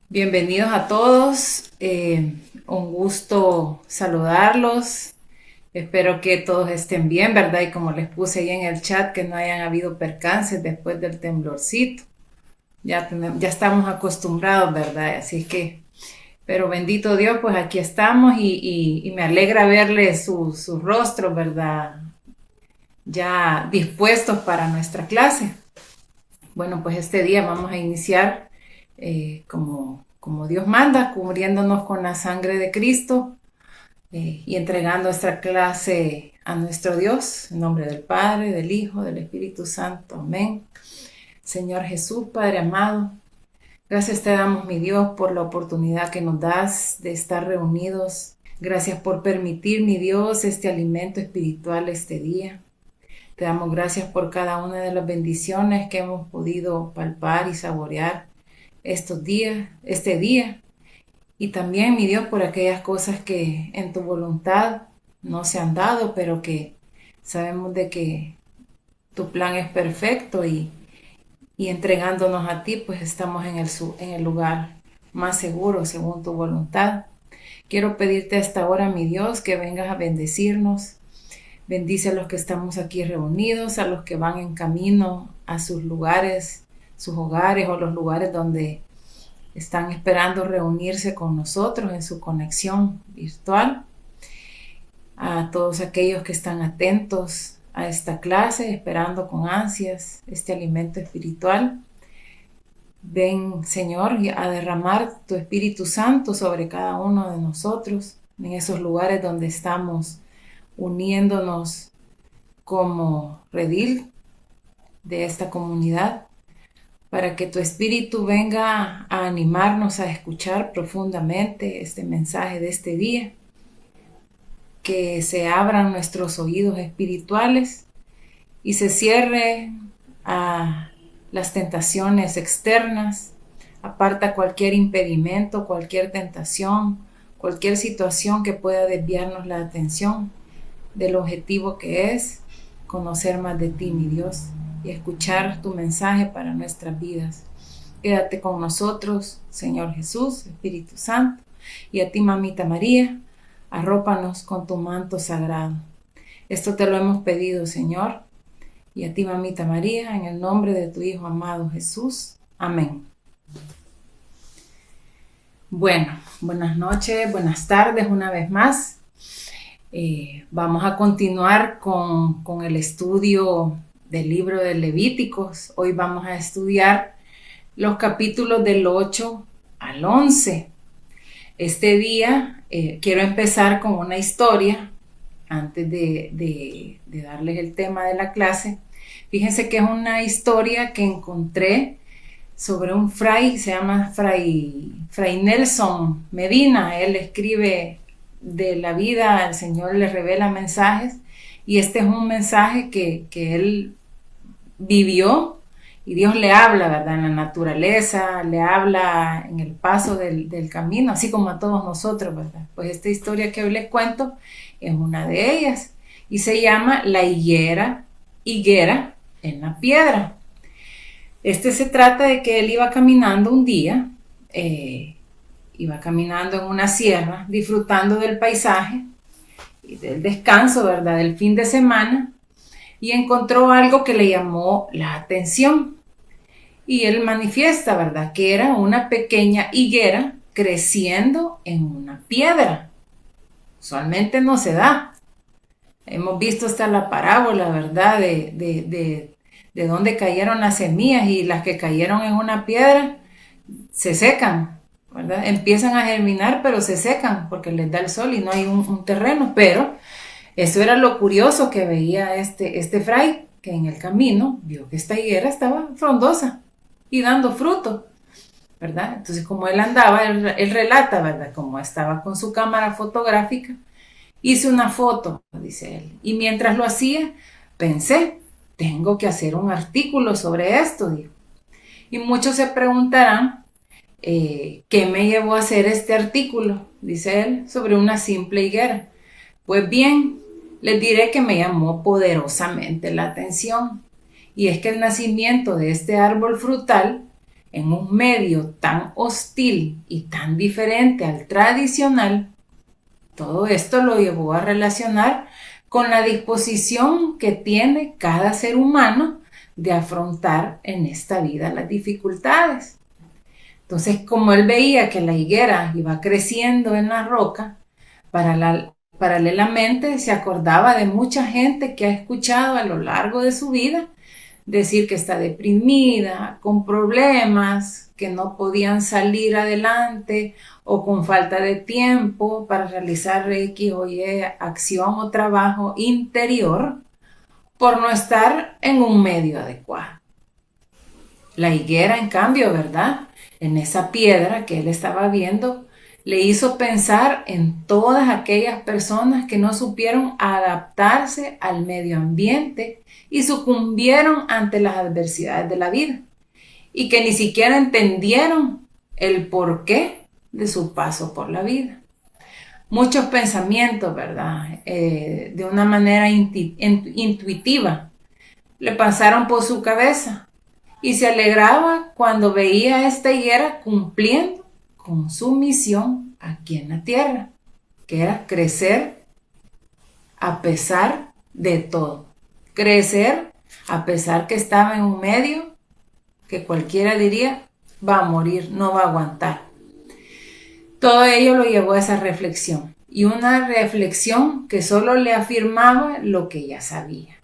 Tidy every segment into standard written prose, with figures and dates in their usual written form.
Bienvenidos a todos, un gusto saludarlos. Espero que todos estén bien, ¿verdad? Y como les puse ahí en el chat, que no hayan habido percances después del temblorcito. Ya estamos acostumbrados, ¿verdad? Así que, pero bendito Dios, pues aquí estamos y me alegra verles sus rostros, ¿verdad? Ya dispuestos para nuestra clase. Bueno, pues este día vamos a iniciar como Dios manda, cubriéndonos con la sangre de Cristo y entregando nuestra clase a nuestro Dios, en nombre del Padre, del Hijo, del Espíritu Santo. Amén. Señor Jesús, Padre amado, gracias te damos, mi Dios, por la oportunidad que nos das de estar reunidos. Gracias por permitir, mi Dios, este alimento espiritual este día. Te damos gracias por cada una de las bendiciones que hemos podido palpar y saborear estos días, este día. Y también, mi Dios, por aquellas cosas que en tu voluntad no se han dado, pero que sabemos de que tu plan es perfecto y entregándonos a ti, pues estamos en el lugar más seguro según tu voluntad. Quiero pedirte a esta hora, mi Dios, que vengas a bendecirnos. Bendice a los que estamos aquí reunidos, a los que van en camino a sus lugares, sus hogares o los lugares donde están esperando reunirse con nosotros en su conexión virtual. A todos aquellos que están atentos a esta clase, esperando con ansias este alimento espiritual. Ven, Señor, a derramar tu Espíritu Santo sobre cada uno de nosotros, en esos lugares donde estamos uniéndonos como redil de esta comunidad, para que tu espíritu venga a animarnos a escuchar profundamente este mensaje de este día, que se abran nuestros oídos espirituales y se cierre a las tentaciones externas, aparta cualquier impedimento, cualquier tentación, cualquier situación que pueda desviarnos la atención del objetivo que es conocer más de ti, mi Dios, y escuchar tu mensaje para nuestras vidas. Quédate con nosotros, Señor Jesús, Espíritu Santo, y a ti, Mamita María, arrópanos con tu manto sagrado. Esto te lo hemos pedido, Señor, y a ti, Mamita María, en el nombre de tu Hijo amado Jesús. Amén. Bueno, buenas noches, buenas tardes una vez más. Vamos a continuar con el estudio del libro de Levíticos. Hoy vamos a estudiar los capítulos del 8 al 11. Este día quiero empezar con una historia antes de darles el tema de la clase. Fíjense que es una historia que encontré sobre un fray, se llama Fray Nelson Medina. Él escribe de la vida, el Señor le revela mensajes, y este es un mensaje que él vivió y Dios le habla, ¿verdad? En la naturaleza, le habla en el paso del camino, así como a todos nosotros, ¿verdad? Pues esta historia que hoy les cuento es una de ellas y se llama La higuera en la piedra. Se trata de que él iba caminando un día, iba caminando en una sierra, disfrutando del paisaje y del descanso, ¿verdad? Del fin de semana, y encontró algo que le llamó la atención. Y él manifiesta, ¿verdad?, que era una pequeña higuera creciendo en una piedra. Usualmente no se da. Hemos visto hasta la parábola, ¿verdad?, de dónde cayeron las semillas, y las que cayeron en una piedra se secan, ¿verdad? Empiezan a germinar, pero se secan porque les da el sol y no hay un terreno. Pero eso era lo curioso que veía este fray, que en el camino vio que esta higuera estaba frondosa y dando fruto, ¿verdad? Entonces, como él andaba, él relata, ¿verdad?, como estaba con su cámara fotográfica, hice una foto, dice él, y mientras lo hacía, pensé, tengo que hacer un artículo sobre esto, dijo. Y muchos se preguntarán, ¿qué me llevó a hacer este artículo?, dice él, sobre una simple higuera. Pues bien, les diré que me llamó poderosamente la atención, y es que el nacimiento de este árbol frutal en un medio tan hostil y tan diferente al tradicional, todo esto lo llevó a relacionar con la disposición que tiene cada ser humano de afrontar en esta vida las dificultades. Entonces, como él veía que la higuera iba creciendo en la roca, paralelamente se acordaba de mucha gente que ha escuchado a lo largo de su vida decir que está deprimida, con problemas, que no podían salir adelante o con falta de tiempo para realizar X o Y acción o trabajo interior por no estar en un medio adecuado. La higuera, en cambio, ¿verdad? En esa piedra que él estaba viendo, le hizo pensar en todas aquellas personas que no supieron adaptarse al medio ambiente y sucumbieron ante las adversidades de la vida y que ni siquiera entendieron el porqué de su paso por la vida. Muchos pensamientos, ¿verdad? De una manera intuitiva le pasaron por su cabeza y se alegraba cuando veía a esta higuera cumpliendo con su misión aquí en la tierra, que era crecer a pesar de todo. Crecer a pesar que estaba en un medio que cualquiera diría va a morir, no va a aguantar. Todo ello lo llevó a esa reflexión, y una reflexión que solo le afirmaba lo que ya sabía,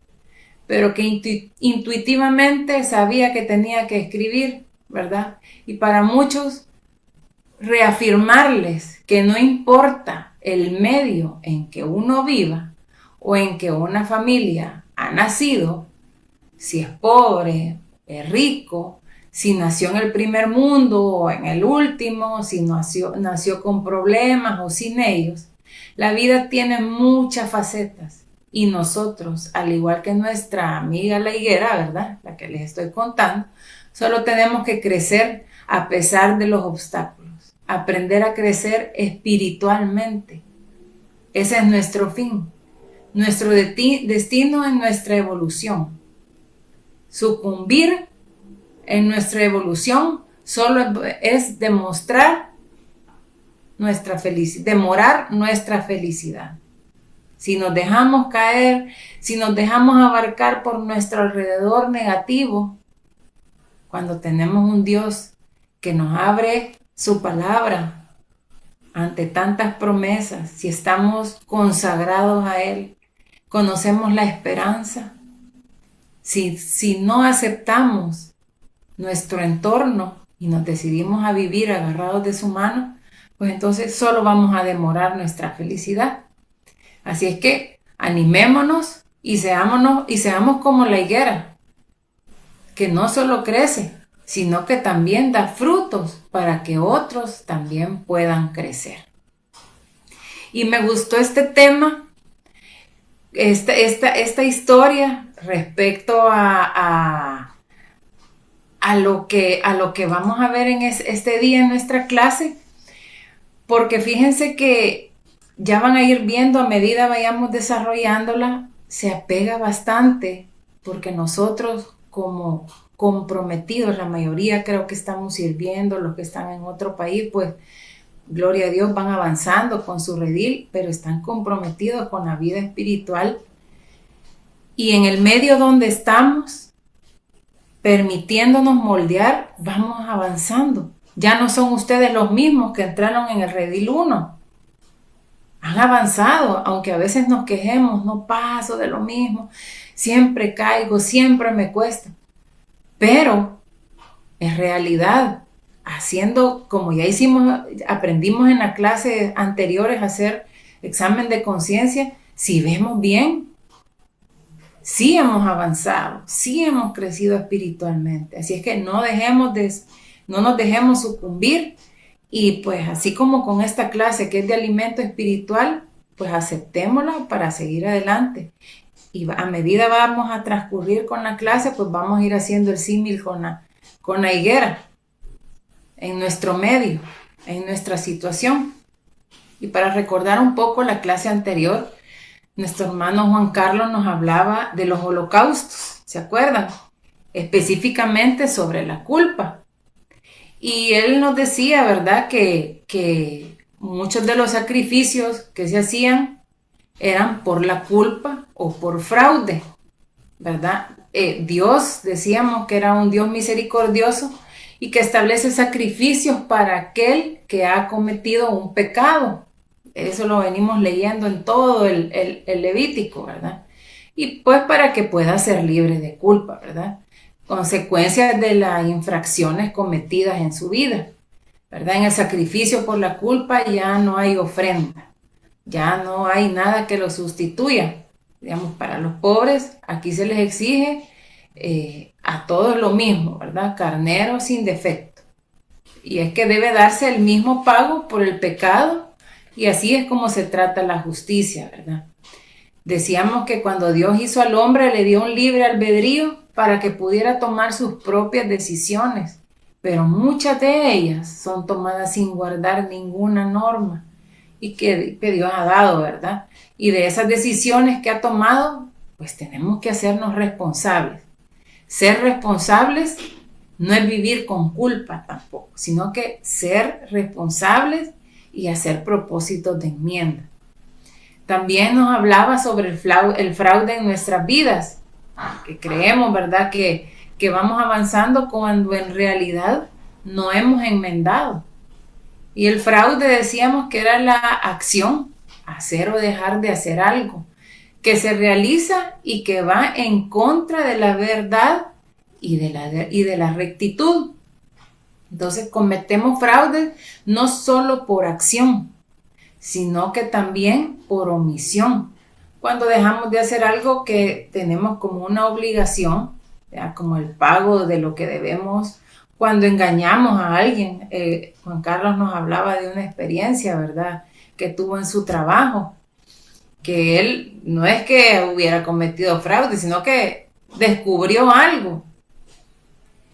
pero que intuitivamente sabía que tenía que escribir, ¿verdad? Y para muchos, reafirmarles que no importa el medio en que uno viva o en que una familia ha nacido, si es pobre, es rico, si nació en el primer mundo o en el último, si nació con problemas o sin ellos. La vida tiene muchas facetas y nosotros, al igual que nuestra amiga la higuera, ¿verdad?, la que les estoy contando, solo tenemos que crecer a pesar de los obstáculos, aprender a crecer espiritualmente. Ese es nuestro fin, nuestro destino en nuestra evolución. Sucumbir en nuestra evolución solo es demorar nuestra felicidad. Si nos dejamos caer, si nos dejamos abarcar por nuestro alrededor negativo, cuando tenemos un Dios que nos abre su palabra ante tantas promesas, si estamos consagrados a Él, conocemos la esperanza. Si no aceptamos nuestro entorno y nos decidimos a vivir agarrados de su mano, pues entonces solo vamos a demorar nuestra felicidad. Así es que animémonos y seamos como la higuera, que no solo crece, sino que también da frutos para que otros también puedan crecer. Y me gustó este tema, esta historia respecto a lo que vamos a ver en este día en nuestra clase, porque fíjense que ya van a ir viendo a medida vayamos desarrollándola, se apega bastante, porque nosotros como comprometidos, la mayoría creo que estamos sirviendo, los que están en otro país, pues gloria a Dios, van avanzando con su redil, pero están comprometidos con la vida espiritual. Y en el medio donde estamos, permitiéndonos moldear, vamos avanzando. Ya no son ustedes los mismos que entraron en el redil 1. Han avanzado, aunque a veces nos quejemos, no paso de lo mismo, siempre caigo, siempre me cuesta. Pero en realidad, haciendo, como ya aprendimos en las clases anteriores a hacer examen de conciencia, si vemos bien, sí hemos avanzado, sí hemos crecido espiritualmente. Así es que no nos dejemos sucumbir, y pues así como con esta clase que es de alimento espiritual, pues aceptémosla para seguir adelante. Y a medida vamos a transcurrir con la clase, pues vamos a ir haciendo el símil con la higuera en nuestro medio, en nuestra situación. Y para recordar un poco la clase anterior, nuestro hermano Juan Carlos nos hablaba de los holocaustos, ¿se acuerdan? Específicamente sobre la culpa. Y él nos decía, ¿verdad?, que muchos de los sacrificios que se hacían eran por la culpa o por fraude, ¿verdad? Dios, decíamos que era un Dios misericordioso y que establece sacrificios para aquel que ha cometido un pecado. Eso lo venimos leyendo en todo el Levítico, ¿verdad? Y pues para que pueda ser libre de culpa, ¿verdad? Consecuencias de las infracciones cometidas en su vida, ¿verdad? En el sacrificio por la culpa ya no hay ofrenda, ya no hay nada que lo sustituya. Digamos, para los pobres, aquí se les exige a todos lo mismo, ¿verdad? Carnero sin defecto. Y es que debe darse el mismo pago por el pecado, y así es como se trata la justicia, ¿verdad? Decíamos que cuando Dios hizo al hombre le dio un libre albedrío para que pudiera tomar sus propias decisiones, pero muchas de ellas son tomadas sin guardar ninguna norma y que Dios ha dado, ¿verdad? Y de esas decisiones que ha tomado, pues tenemos que hacernos responsables. Ser responsables no es vivir con culpa tampoco, sino que ser responsables y hacer propósitos de enmienda. También nos hablaba sobre el fraude en nuestras vidas, que creemos, ¿verdad?, que vamos avanzando cuando en realidad no hemos enmendado. Y el fraude decíamos que era la acción, hacer o dejar de hacer algo, que se realiza y que va en contra de la verdad y de la rectitud. Entonces cometemos fraudes no solo por acción, sino que también por omisión. Cuando dejamos de hacer algo que tenemos como una obligación, ¿verdad?, como el pago de lo que debemos. Cuando engañamos a alguien, Juan Carlos nos hablaba de una experiencia, ¿verdad?, que tuvo en su trabajo, que él no es que hubiera cometido fraude, sino que descubrió algo,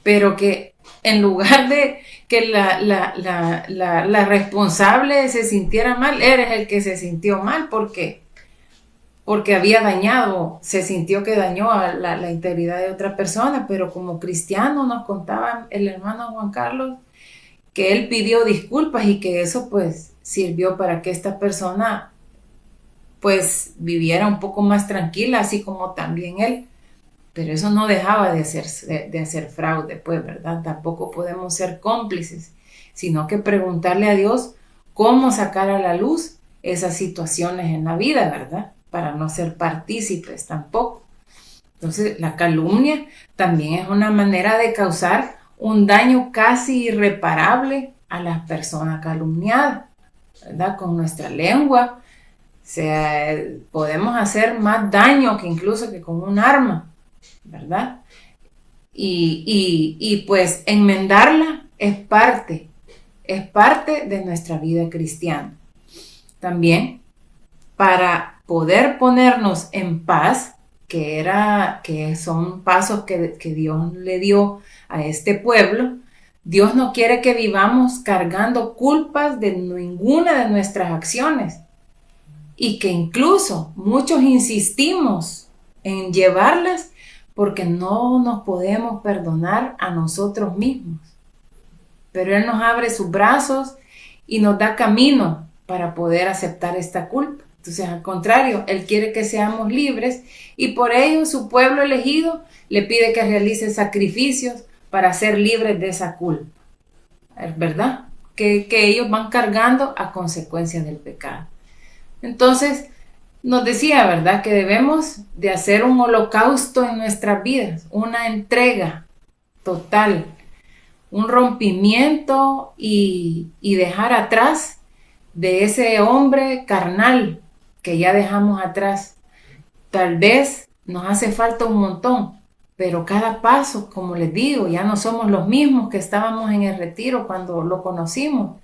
pero que en lugar de que la responsable se sintiera mal, eres el que se sintió mal porque había dañado, se sintió que dañó a la integridad de otra persona. Pero como cristiano nos contaba el hermano Juan Carlos que él pidió disculpas y que eso pues sirvió para que esta persona pues viviera un poco más tranquila, así como también él. Pero eso no dejaba de hacer fraude, pues, ¿verdad? Tampoco podemos ser cómplices, sino que preguntarle a Dios cómo sacar a la luz esas situaciones en la vida, ¿verdad?, para no ser partícipes tampoco. Entonces, la calumnia también es una manera de causar un daño casi irreparable a la persona calumniada, ¿verdad? Con nuestra lengua, podemos hacer más daño que incluso que con un arma, ¿verdad? Y pues enmendarla es parte de nuestra vida cristiana. También para poder ponernos en paz, que son pasos que Dios le dio a este pueblo. Dios no quiere que vivamos cargando culpas de ninguna de nuestras acciones, y que incluso muchos insistimos en llevarlas porque no nos podemos perdonar a nosotros mismos. Pero Él nos abre sus brazos y nos da camino para poder aceptar esta culpa. Entonces, al contrario, Él quiere que seamos libres, y por ello su pueblo elegido le pide que realice sacrificios para ser libres de esa culpa, ¿verdad? Que ellos van cargando a consecuencia del pecado. Entonces, nos decía, ¿verdad?, que debemos de hacer un holocausto en nuestras vidas, una entrega total, un rompimiento y dejar atrás de ese hombre carnal que ya dejamos atrás. Tal vez nos hace falta un montón, pero cada paso, como les digo, ya no somos los mismos que estábamos en el retiro cuando lo conocimos.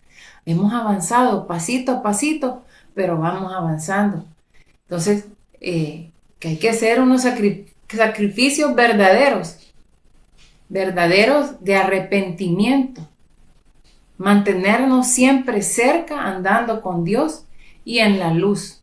Hemos avanzado pasito a pasito, pero vamos avanzando. Entonces, que hay que hacer unos sacrificios verdaderos de arrepentimiento, mantenernos siempre cerca, andando con Dios y en la luz.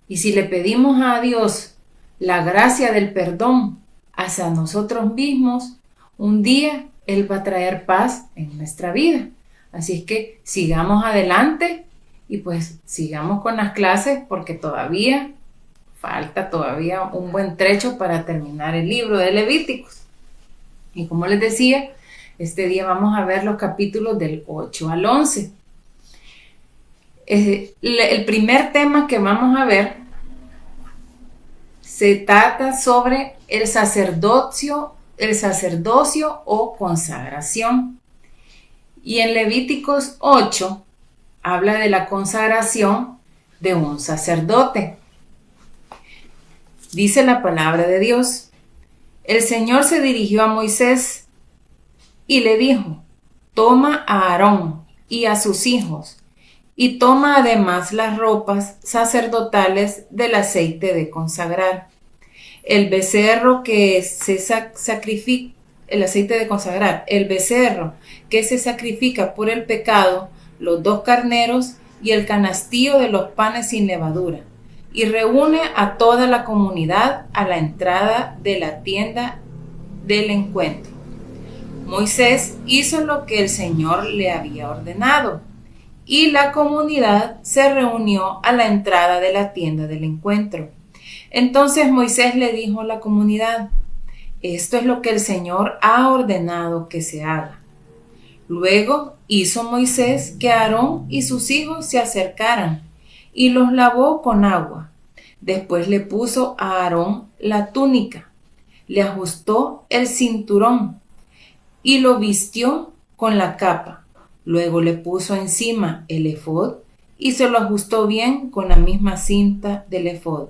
Y si le pedimos a Dios la gracia del perdón hacia nosotros mismos, un día Él va a traer paz en nuestra vida. Así es que sigamos adelante y pues sigamos con las clases porque falta todavía un buen trecho para terminar el libro de Levíticos. Y como les decía, este día vamos a ver los capítulos del 8 al 11. El primer tema que vamos a ver se trata sobre el sacerdocio o consagración. Y en Levíticos 8 habla de la consagración de un sacerdote. Dice la palabra de Dios: el Señor se dirigió a Moisés y le dijo: toma a Aarón y a sus hijos, y toma además las ropas sacerdotales del aceite de consagrar. El becerro que se sacrifica, el aceite de consagrar, el becerro que se sacrifica por el pecado, los 2 carneros y el canastillo de los panes sin levadura, y reúne a toda la comunidad a la entrada de la tienda del encuentro. Moisés hizo lo que el Señor le había ordenado, y la comunidad se reunió a la entrada de la tienda del encuentro. Entonces Moisés le dijo a la comunidad: esto es lo que el Señor ha ordenado que se haga. Luego hizo Moisés que Aarón y sus hijos se acercaran y los lavó con agua. Después le puso a Aarón la túnica, le ajustó el cinturón y lo vistió con la capa. Luego le puso encima el efod y se lo ajustó bien con la misma cinta del efod.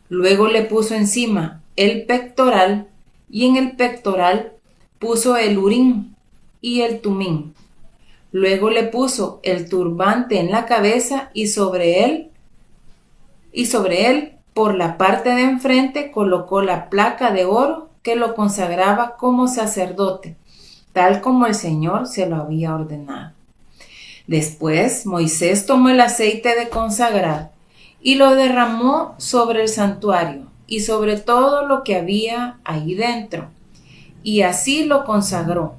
Luego le puso encima el pectoral y en el pectoral puso el urín y el tumín. Luego le puso el turbante en la cabeza y sobre él, por la parte de enfrente, colocó la placa de oro que lo consagraba como sacerdote, tal como el Señor se lo había ordenado. Después Moisés tomó el aceite de consagrar y lo derramó sobre el santuario y sobre todo lo que había ahí dentro, y así lo consagró.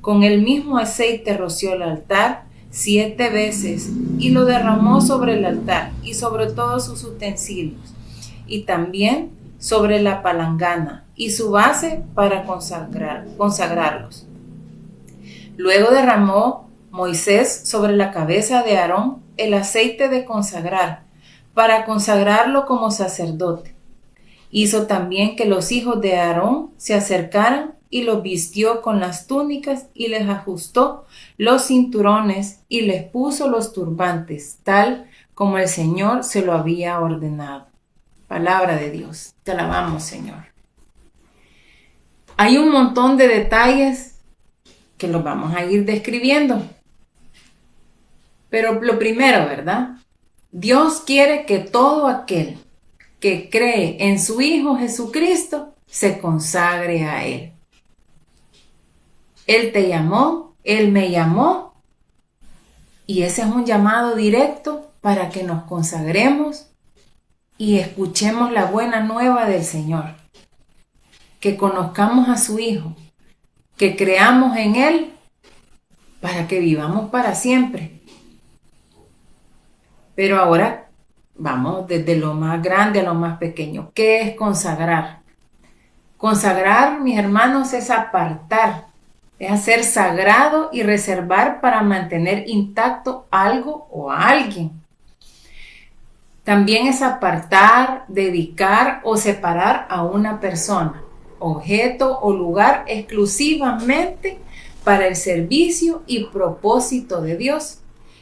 Con el mismo aceite roció el altar 7 veces y lo derramó sobre el altar y sobre todos sus utensilios, y también sobre la palangana y su base para consagrarlos. Luego derramó Moisés sobre la cabeza de Aarón el aceite de consagrar, para consagrarlo como sacerdote. Hizo también que los hijos de Aarón se acercaran y los vistió con las túnicas y les ajustó los cinturones y les puso los turbantes, tal como el Señor se lo había ordenado. Palabra de Dios. Te alabamos, Señor. Hay un montón de detalles que los vamos a ir describiendo. Pero lo primero, ¿verdad? Dios quiere que todo aquel que cree en su Hijo Jesucristo se consagre a Él. Él te llamó, Él me llamó, y ese es un llamado directo para que nos consagremos y escuchemos la buena nueva del Señor. Que conozcamos a su Hijo, que creamos en Él para que vivamos para siempre. Pero ahora vamos desde lo más grande a lo más pequeño. ¿Qué es consagrar? Consagrar, mis hermanos, es apartar, es hacer sagrado y reservar para mantener intacto algo o a alguien. También es apartar, dedicar o separar a una persona, objeto o lugar exclusivamente para el servicio y propósito de Dios.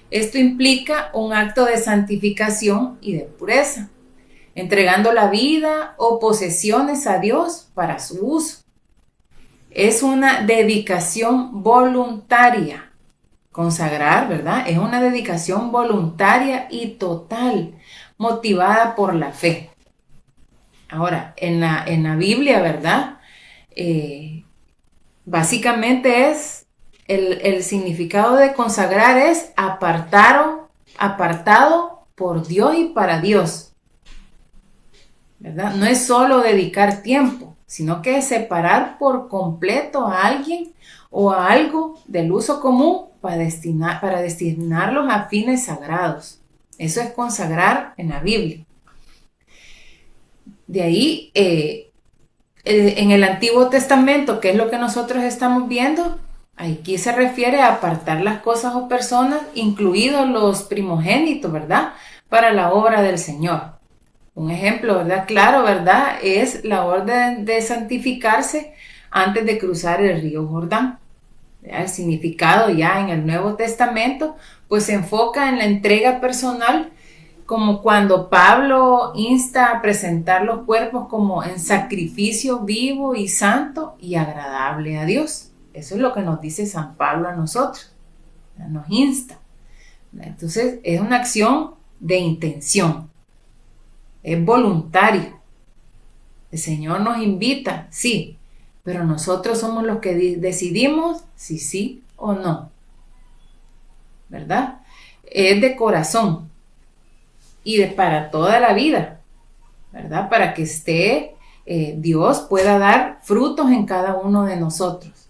Esto implica un acto de santificación y de pureza, entregando la vida o posesiones a Dios para su uso. Es una dedicación voluntaria. Consagrar, ¿verdad? Es una dedicación voluntaria y total, motivada por la fe. Ahora, en la Biblia, ¿verdad? Básicamente es el significado de consagrar es apartado por Dios y para Dios, ¿verdad? No es solo dedicar tiempo, sino que es separar por completo a alguien o a algo del uso común para destinarlos a fines sagrados. Eso es consagrar en la Biblia. De ahí, en el Antiguo Testamento, que es lo que nosotros estamos viendo, aquí se refiere a apartar las cosas o personas, incluidos los primogénitos, ¿verdad? Para la obra del Señor. Un ejemplo, ¿verdad? Claro, ¿verdad? Es la orden de santificarse antes de cruzar el río Jordán. El significado ya en el Nuevo Testamento, pues se enfoca en la entrega personal, como cuando Pablo insta a presentar los cuerpos como en sacrificio vivo y santo y agradable a Dios. Eso es lo que nos dice San Pablo a nosotros, nos insta. Entonces es una acción de intención, es voluntario. El Señor nos invita, sí, pero nosotros somos los que decidimos si sí o no, ¿verdad? Es de corazón y para toda la vida, ¿verdad? Para que Dios pueda dar frutos en cada uno de nosotros.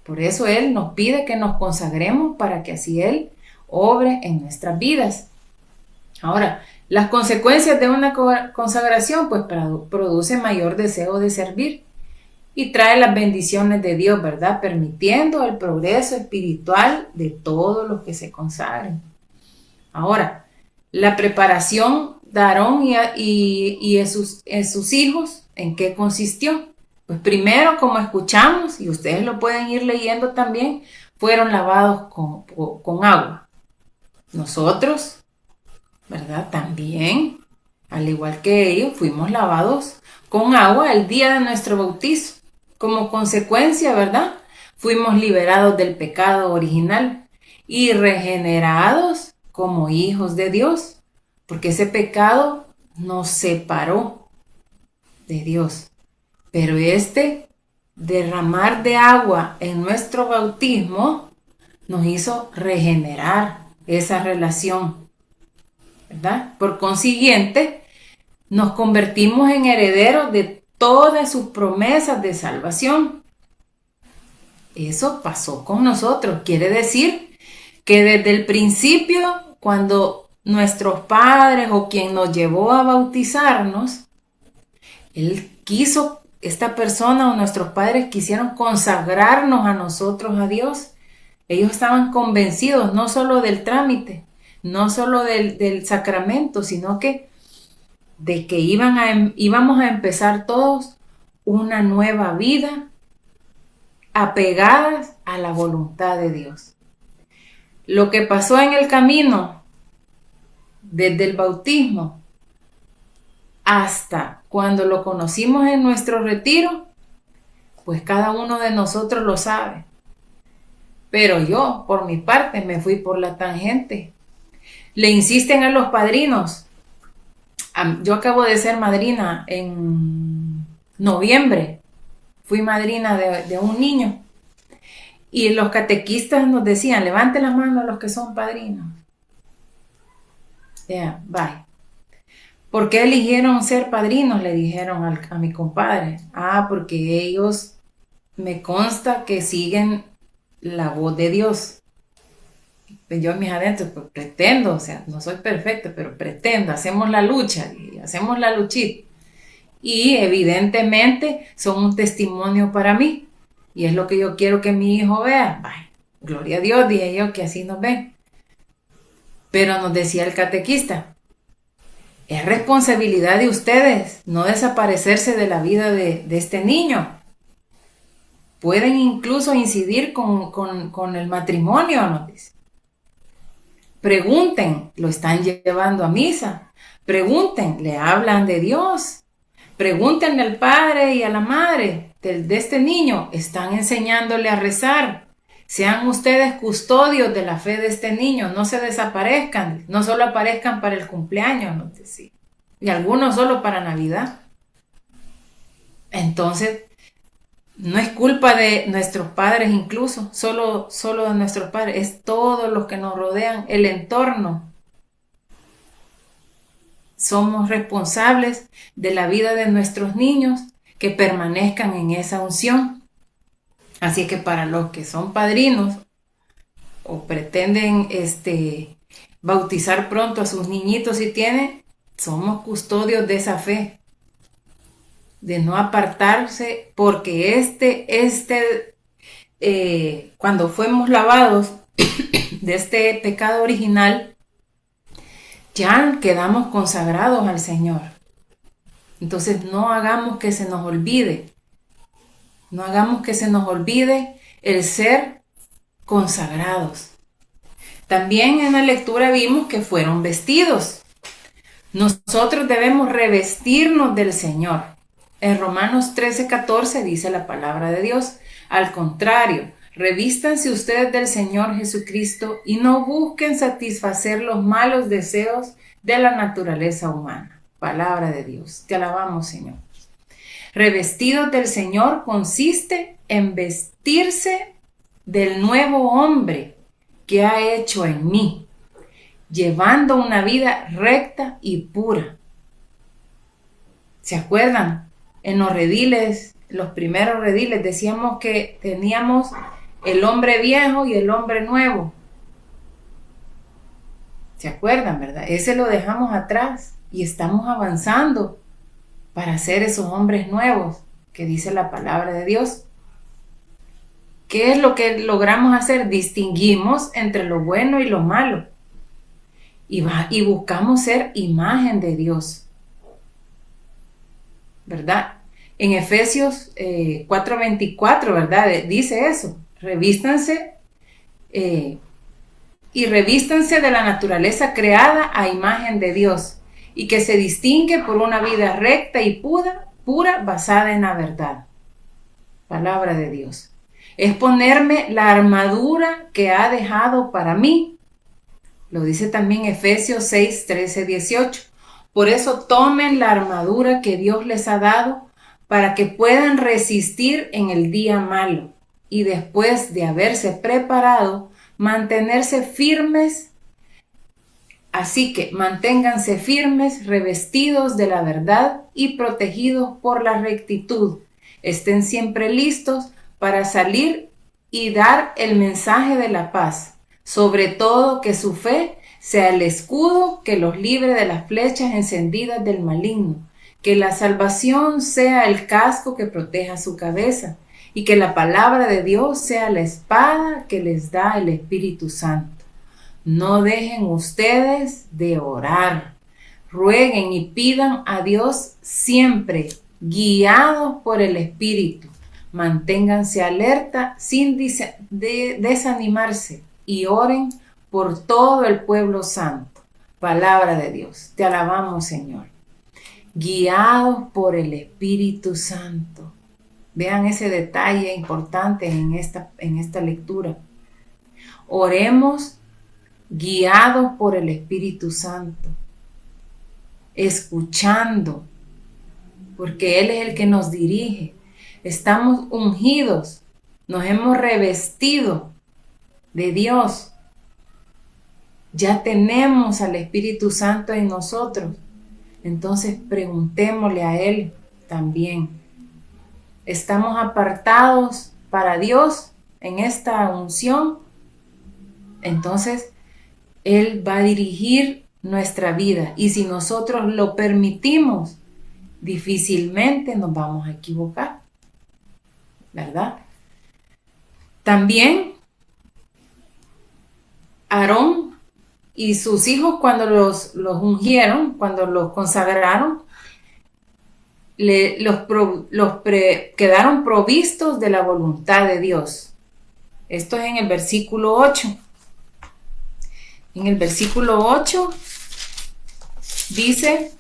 Por eso Él nos pide que nos consagremos para que así Él obre en nuestras vidas. Ahora, las consecuencias de una consagración pues produce mayor deseo de servir y trae las bendiciones de Dios, ¿verdad? Permitiendo el progreso espiritual de todos los que se consagren. Ahora, la preparación de Aarón y sus hijos, ¿en qué consistió? Pues primero, como escuchamos, y ustedes lo pueden ir leyendo también, fueron lavados con agua. Nosotros, ¿verdad? También, al igual que ellos, fuimos lavados con agua el día de nuestro bautizo. Como consecuencia, ¿verdad? Fuimos liberados del pecado original y regenerados como hijos de Dios, porque ese pecado nos separó de Dios. Pero derramar de agua en nuestro bautismo nos hizo regenerar esa relación, ¿verdad? Por consiguiente, nos convertimos en herederos de todas sus promesas de salvación. Eso pasó con nosotros. Quiere decir que desde el principio, cuando nuestros padres o quien nos llevó a bautizarnos, esta persona o nuestros padres quisieron consagrarnos a nosotros, a Dios. Ellos estaban convencidos no solo del trámite, no solo del sacramento, sino que de que íbamos a empezar todos una nueva vida apegadas a la voluntad de Dios. Lo que pasó en el camino, desde el bautismo hasta cuando lo conocimos en nuestro retiro, pues cada uno de nosotros lo sabe. Pero yo, por mi parte, me fui por la tangente. Le insisten a los padrinos. Yo acabo de ser madrina en noviembre. Fui madrina de un niño. Y los catequistas nos decían, levante la mano a los que son padrinos. Bye. ¿Por qué eligieron ser padrinos? Le dijeron a mi compadre. Porque ellos me consta que siguen la voz de Dios. Yo en mis adentros pues, pretendo, o sea, no soy perfecta, pero pretendo, hacemos la lucha y hacemos la luchita. Y evidentemente son un testimonio para mí. Y es lo que yo quiero que mi hijo vea. Ay, gloria a Dios, dije yo, que así nos ven. Pero nos decía el catequista, es responsabilidad de ustedes no desaparecerse de la vida de este niño. Pueden incluso incidir con el matrimonio, nos dice. Pregunten, ¿lo están llevando a misa? Pregunten, ¿le hablan de Dios? Pregúntenle al padre y a la madre de este niño, ¿están enseñándole a rezar? Sean ustedes custodios de la fe de este niño, no se desaparezcan, no solo aparezcan para el cumpleaños, nos decía, y algunos solo para Navidad. Entonces, no es culpa de nuestros padres incluso, solo de nuestros padres, es todos los que nos rodean, el entorno. Somos responsables de la vida de nuestros niños que permanezcan en esa unción. Así que para los que son padrinos o pretenden bautizar pronto a sus niñitos si tienen, somos custodios de esa fe, de no apartarse, porque cuando fuimos lavados de este pecado original, ya quedamos consagrados al Señor. Entonces no hagamos que se nos olvide, el ser consagrados. También en la lectura vimos que fueron vestidos. Nosotros debemos revestirnos del Señor. En Romanos 13:14 dice la palabra de Dios: al contrario, revístanse ustedes del Señor Jesucristo y no busquen satisfacer los malos deseos de la naturaleza humana. Palabra de Dios. Te alabamos, Señor. Revestidos del Señor consiste en vestirse del nuevo hombre que ha hecho en mí, llevando una vida recta y pura. ¿Se acuerdan? En los rediles, los primeros rediles, decíamos que teníamos el hombre viejo y el hombre nuevo. ¿Se acuerdan, verdad? Ese lo dejamos atrás y estamos avanzando para ser esos hombres nuevos que dice la palabra de Dios. ¿Qué es lo que logramos hacer? Distinguimos entre lo bueno y lo malo. Y buscamos ser imagen de Dios. ¿Verdad? En Efesios 4:24, ¿verdad? Dice eso. Revístanse de la naturaleza creada a imagen de Dios y que se distingue por una vida recta y pura basada en la verdad. Palabra de Dios. Es ponerme la armadura que ha dejado para mí. Lo dice también Efesios 6:13-18. Por eso tomen la armadura que Dios les ha dado para que puedan resistir en el día malo y después de haberse preparado, mantenerse firmes. Así que manténganse firmes, revestidos de la verdad y protegidos por la rectitud. Estén siempre listos para salir y dar el mensaje de la paz. Sobre todo que su fe sea el escudo que los libre de las flechas encendidas del maligno. Que la salvación sea el casco que proteja su cabeza. Y que la palabra de Dios sea la espada que les da el Espíritu Santo. No dejen ustedes de orar. Rueguen y pidan a Dios siempre, guiados por el Espíritu. Manténganse alerta sin desanimarse y oren por todo el pueblo santo. Palabra de Dios. Te alabamos, Señor. Guiados por el Espíritu Santo. Vean ese detalle importante en esta lectura. Oremos guiados por el Espíritu Santo, escuchando, porque Él es el que nos dirige. Estamos ungidos, nos hemos revestido de Dios. Ya tenemos al Espíritu Santo en nosotros. Entonces preguntémosle a Él también. ¿Estamos apartados para Dios en esta unción? Entonces Él va a dirigir nuestra vida. Y si nosotros lo permitimos, difícilmente nos vamos a equivocar. ¿Verdad? También Aarón y sus hijos, cuando los ungieron, cuando los consagraron, quedaron provistos de la voluntad de Dios. Esto es en el versículo 8. En el versículo 8 dice: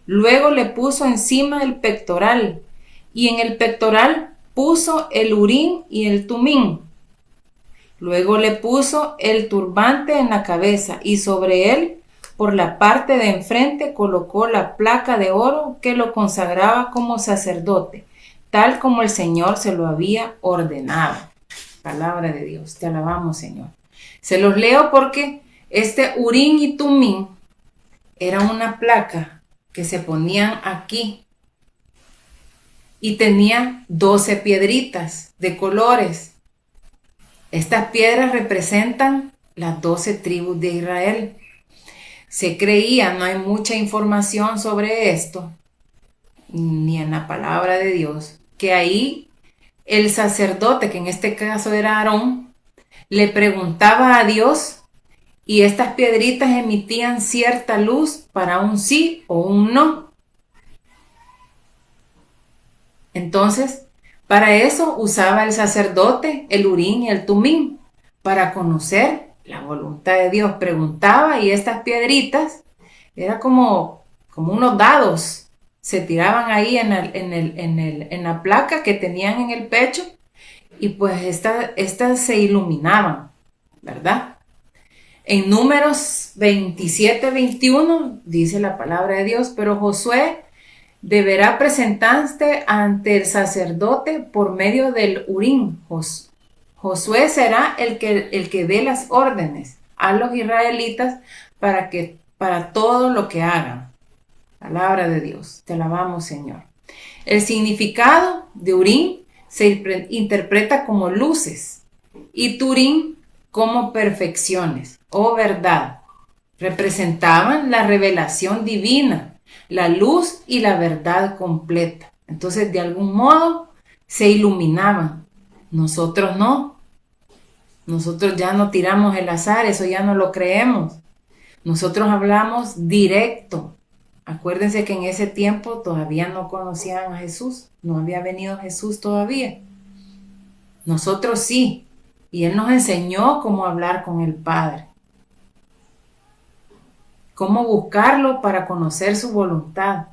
luego le puso encima el pectoral, y en el pectoral puso el urín y el tumín. Luego le puso el turbante en la cabeza, y sobre él, por la parte de enfrente, colocó la placa de oro que lo consagraba como sacerdote, tal como el Señor se lo había ordenado. Palabra de Dios, te alabamos, Señor. Se los leo porque Este Urim y Tumim era una placa que se ponían aquí y tenía 12 piedritas de colores. Estas piedras representan las 12 tribus de Israel. Se creía, no hay mucha información sobre esto, ni en la palabra de Dios, que ahí el sacerdote, que en este caso era Aarón, le preguntaba a Dios y estas piedritas emitían cierta luz para un sí o un no. Entonces, para eso usaba el sacerdote el Urim y el Tumim, para conocer la voluntad de Dios. Preguntaba y estas piedritas era como unos dados. Se tiraban ahí en la placa que tenían en el pecho y pues estas se iluminaban, ¿verdad? En Números 27-21 dice la palabra de Dios, pero Josué deberá presentarse ante el sacerdote por medio del Urim. Josué será el que dé las órdenes a los israelitas para todo lo que hagan. Palabra de Dios, te alabamos, Señor. El significado de Urim se interpreta como luces y Turim como perfecciones o verdad. Representaban la revelación divina, la luz y la verdad completa. Entonces, de algún modo, se iluminaban. Nosotros no. Nosotros ya no tiramos el azar, eso ya no lo creemos. Nosotros hablamos directo. Acuérdense que en ese tiempo todavía no conocían a Jesús, no había venido Jesús todavía. Nosotros sí, y Él nos enseñó cómo hablar con el Padre, cómo buscarlo para conocer su voluntad.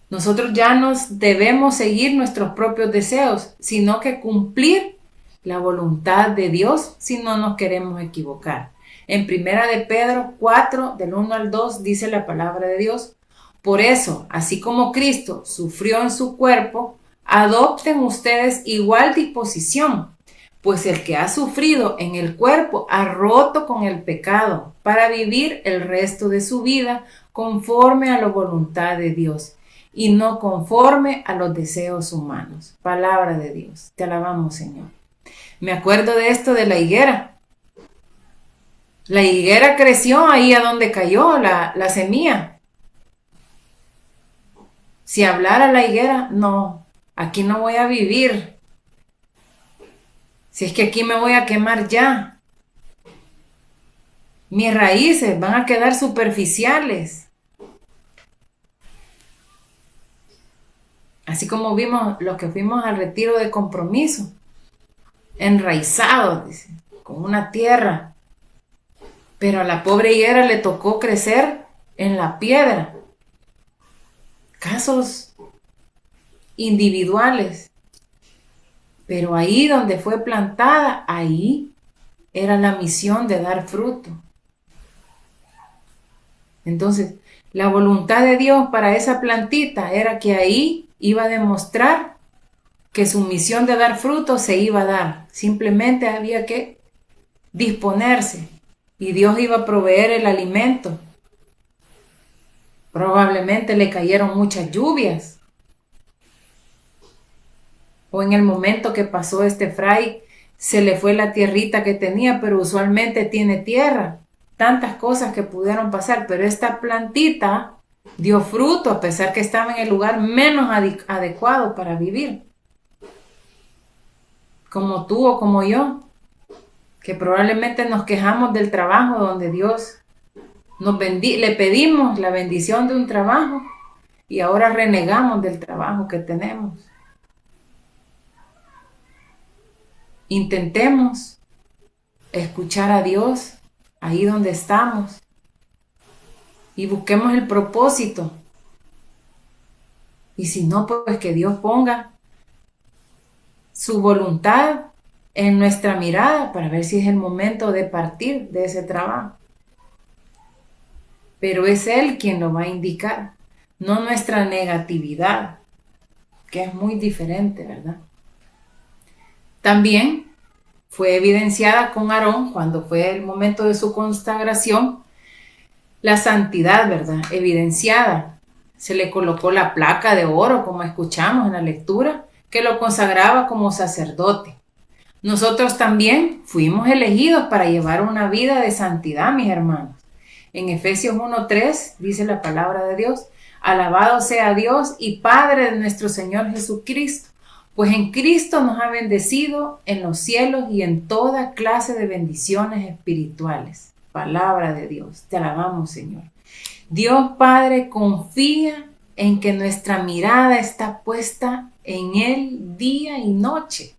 Nosotros ya nos debemos seguir nuestros propios deseos, sino que cumplir la voluntad de Dios si no nos queremos equivocar. En Primera de Pedro 4, del 1 al 2, dice la palabra de Dios, por eso, así como Cristo sufrió en su cuerpo, adopten ustedes igual disposición, pues el que ha sufrido en el cuerpo ha roto con el pecado para vivir el resto de su vida conforme a la voluntad de Dios y no conforme a los deseos humanos. Palabra de Dios. Te alabamos, Señor. Me acuerdo de esto de la higuera. La higuera creció ahí a donde cayó la semilla. Si hablara la higuera, no, aquí no voy a vivir. Si es que aquí me voy a quemar ya. Mis raíces van a quedar superficiales. Así como vimos los que fuimos al retiro de compromiso. Enraizados, dice, con una tierra. Pero a la pobre higuera le tocó crecer en la piedra. Casos individuales. Pero ahí donde fue plantada, ahí era la misión de dar fruto. Entonces, la voluntad de Dios para esa plantita era que ahí iba a demostrar que su misión de dar fruto se iba a dar. Simplemente había que disponerse y Dios iba a proveer el alimento. Probablemente le cayeron muchas lluvias. O en el momento que pasó este fray, se le fue la tierrita que tenía, pero usualmente tiene tierra. Tantas cosas que pudieron pasar, pero esta plantita dio fruto a pesar que estaba en el lugar menos adecuado para vivir. Como tú o como yo, que probablemente nos quejamos del trabajo donde Dios le pedimos la bendición de un trabajo y ahora renegamos del trabajo que tenemos. Intentemos escuchar a Dios ahí donde estamos y busquemos el propósito. Y si no, pues que Dios ponga su voluntad en nuestra mirada para ver si es el momento de partir de ese trabajo. Pero es Él quien lo va a indicar, no nuestra negatividad, que es muy diferente, ¿verdad? También fue evidenciada con Aarón cuando fue el momento de su consagración, la santidad, ¿verdad? Evidenciada. Se le colocó la placa de oro, como escuchamos en la lectura, que lo consagraba como sacerdote. Nosotros también fuimos elegidos para llevar una vida de santidad, mis hermanos. En Efesios 1:3 dice la palabra de Dios: alabado sea Dios y Padre de nuestro Señor Jesucristo, pues en Cristo nos ha bendecido en los cielos y en toda clase de bendiciones espirituales. Palabra de Dios, te alabamos, Señor. Dios Padre confía en que nuestra mirada está puesta en Él día y noche.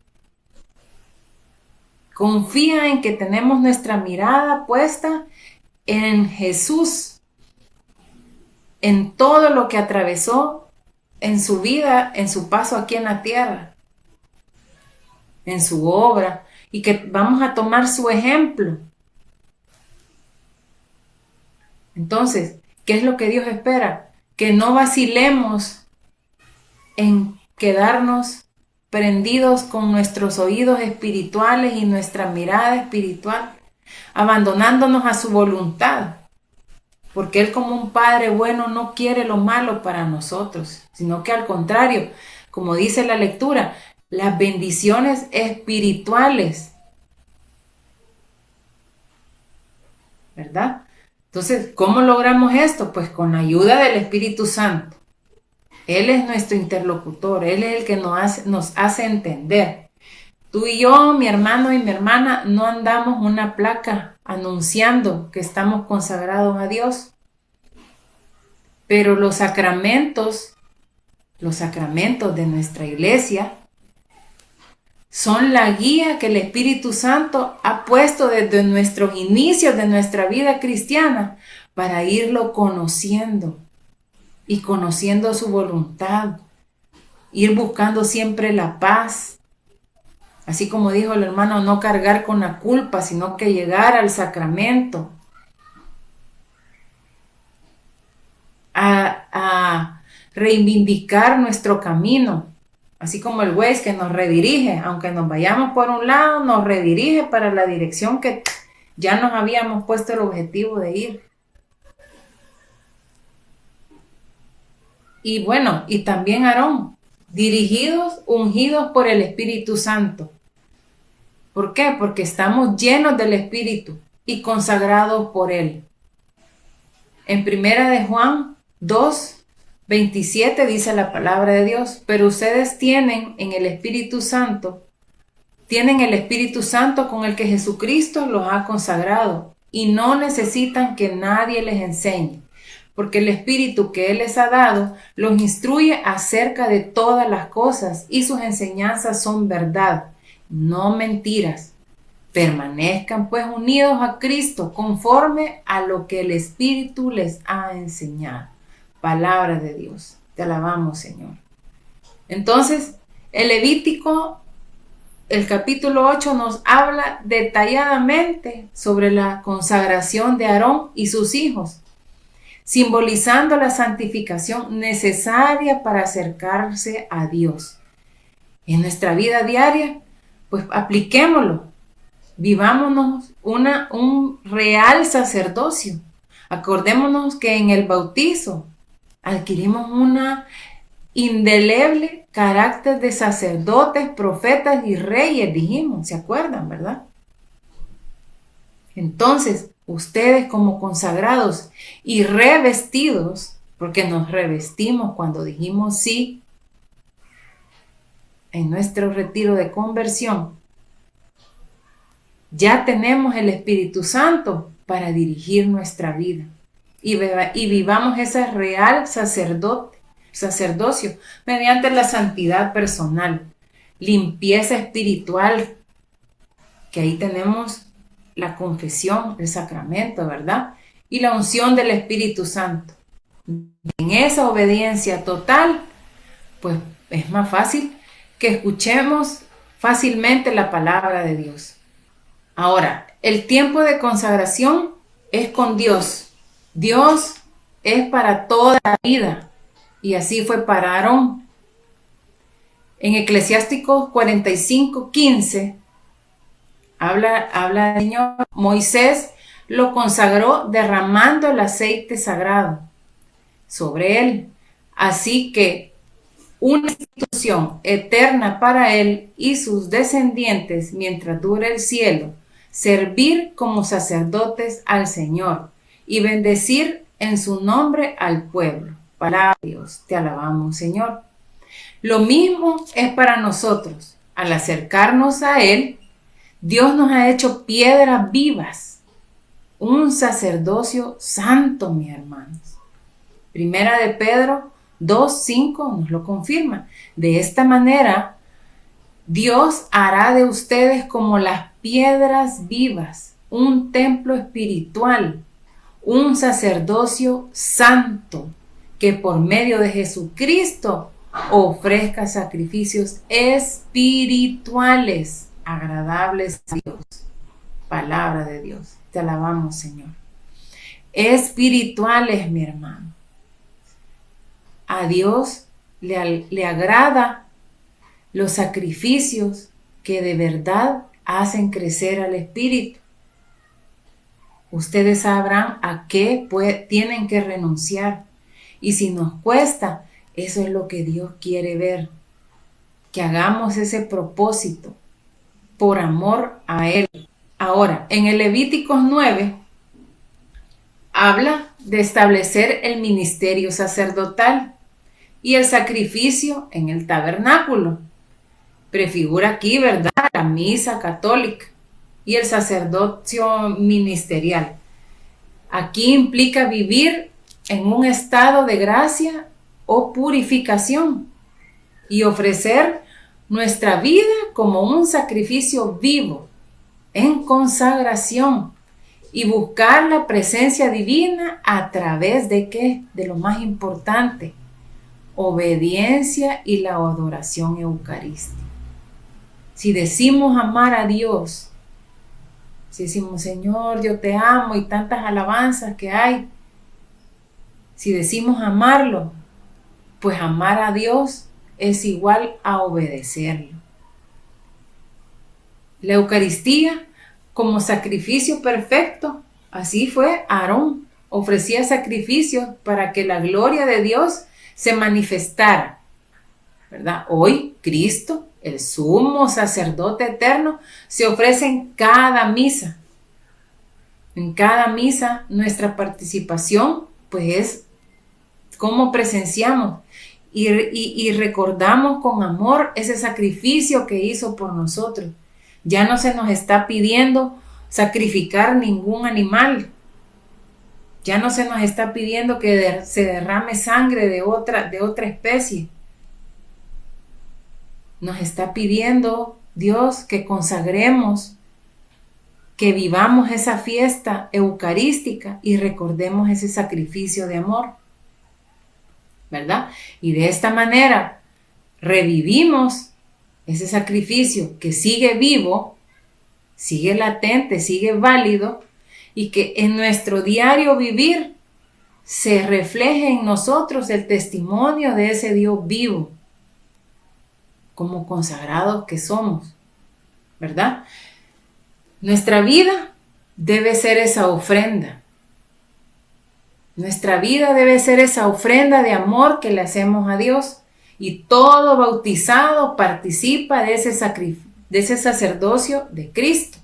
Confía en que tenemos nuestra mirada puesta en Jesús, en todo lo que atravesó en su vida, en su paso aquí en la tierra, en su obra, y que vamos a tomar su ejemplo. Entonces, ¿qué es lo que Dios espera? Que no vacilemos en quedarnos prendidos con nuestros oídos espirituales y nuestra mirada espiritual, abandonándonos a su voluntad, porque Él, como un Padre bueno, no quiere lo malo para nosotros, sino que al contrario, como dice la lectura, las bendiciones espirituales, ¿verdad? Entonces, ¿cómo logramos esto? Pues con la ayuda del Espíritu Santo. Él es nuestro interlocutor, Él es el que nos hace entender. Tú y yo, mi hermano y mi hermana, no andamos una placa anunciando que estamos consagrados a Dios. Pero los sacramentos de nuestra iglesia, son la guía que el Espíritu Santo ha puesto desde nuestros inicios de nuestra vida cristiana para irlo conociendo y conociendo su voluntad, ir buscando siempre la paz. Así como dijo el hermano, no cargar con la culpa, sino que llegar al sacramento, a reivindicar nuestro camino, así como el Waze que nos redirige, aunque nos vayamos por un lado, nos redirige para la dirección que ya nos habíamos puesto el objetivo de ir. Y bueno, y también Aarón, dirigidos, ungidos por el Espíritu Santo. ¿Por qué? Porque estamos llenos del Espíritu y consagrados por Él. En 1 de Juan 2:27 dice la palabra de Dios: pero ustedes tienen el Espíritu Santo con el que Jesucristo los ha consagrado y no necesitan que nadie les enseñe, porque el Espíritu que Él les ha dado los instruye acerca de todas las cosas y sus enseñanzas son verdad, no mentiras. Permanezcan pues unidos a Cristo conforme a lo que el Espíritu les ha enseñado. Palabra de Dios. Te alabamos, Señor. Entonces, el Levítico, el capítulo 8, nos habla detalladamente sobre la consagración de Aarón y sus hijos, simbolizando la santificación necesaria para acercarse a Dios. En nuestra vida diaria, pues apliquémoslo. Vivámonos un real sacerdocio. Acordémonos que en el bautizo adquirimos una indeleble carácter de sacerdotes, profetas y reyes, dijimos, ¿se acuerdan, verdad? Entonces, ustedes como consagrados y revestidos, porque nos revestimos cuando dijimos sí en nuestro retiro de conversión, ya tenemos el Espíritu Santo para dirigir nuestra vida y vivamos ese real sacerdocio mediante la santidad personal, limpieza espiritual, que ahí tenemos la confesión, el sacramento, ¿verdad? Y la unción del Espíritu Santo. En esa obediencia total, pues es más fácil que escuchemos fácilmente la palabra de Dios. Ahora, el tiempo de consagración es con Dios. Dios es para toda la vida. Y así fue para Aarón. En Eclesiásticos 45:15 Habla el Señor. Moisés lo consagró derramando el aceite sagrado sobre él. Así que una institución eterna para él y sus descendientes mientras dure el cielo, servir como sacerdotes al Señor y bendecir en su nombre al pueblo. Palabra de Dios, te alabamos, Señor. Lo mismo es para nosotros. Al acercarnos a Él, Dios nos ha hecho piedras vivas, un sacerdocio santo, mis hermanos. Primera de Pedro 2:5 nos lo confirma. De esta manera, Dios hará de ustedes como las piedras vivas, un templo espiritual, un sacerdocio santo, que por medio de Jesucristo ofrezca sacrificios espirituales, agradables a Dios. Palabra de Dios. Te alabamos, Señor. Espirituales, mi hermano. A Dios le agrada los sacrificios que de verdad hacen crecer al espíritu. Ustedes sabrán a qué tienen que renunciar. Y si nos cuesta, eso es lo que Dios quiere ver. Que hagamos ese propósito por amor a Él. Ahora, en el Levíticos 9, habla de establecer el ministerio sacerdotal y el sacrificio en el tabernáculo. Prefigura aquí, ¿verdad?, la misa católica y el sacerdocio ministerial. Aquí implica vivir en un estado de gracia o purificación y ofrecer nuestra vida como un sacrificio vivo, en consagración, y buscar la presencia divina a través de ¿qué? De lo más importante, obediencia y la adoración eucarística. Si decimos amar a Dios, si decimos, Señor, yo te amo, y tantas alabanzas que hay, si decimos amarlo, pues amar a Dios es igual a obedecerlo. La Eucaristía como sacrificio perfecto, así fue Aarón, ofrecía sacrificios para que la gloria de Dios se manifestara, ¿verdad? Hoy Cristo, el sumo sacerdote eterno, se ofrece en cada misa. En cada misa nuestra participación pues es cómo presenciamos y recordamos con amor ese sacrificio que hizo por nosotros. Ya no se nos está pidiendo sacrificar ningún animal. Ya no se nos está pidiendo que se derrame sangre de otra especie. Nos está pidiendo Dios que consagremos, que vivamos esa fiesta eucarística y recordemos ese sacrificio de amor, ¿verdad? Y de esta manera revivimos ese sacrificio que sigue vivo, sigue latente, sigue válido, y que en nuestro diario vivir se refleje en nosotros el testimonio de ese Dios vivo, como consagrados que somos, ¿verdad? Nuestra vida debe ser esa ofrenda. Nuestra vida debe ser esa ofrenda de amor que le hacemos a Dios, y todo bautizado participa de ese sacerdocio de Cristo.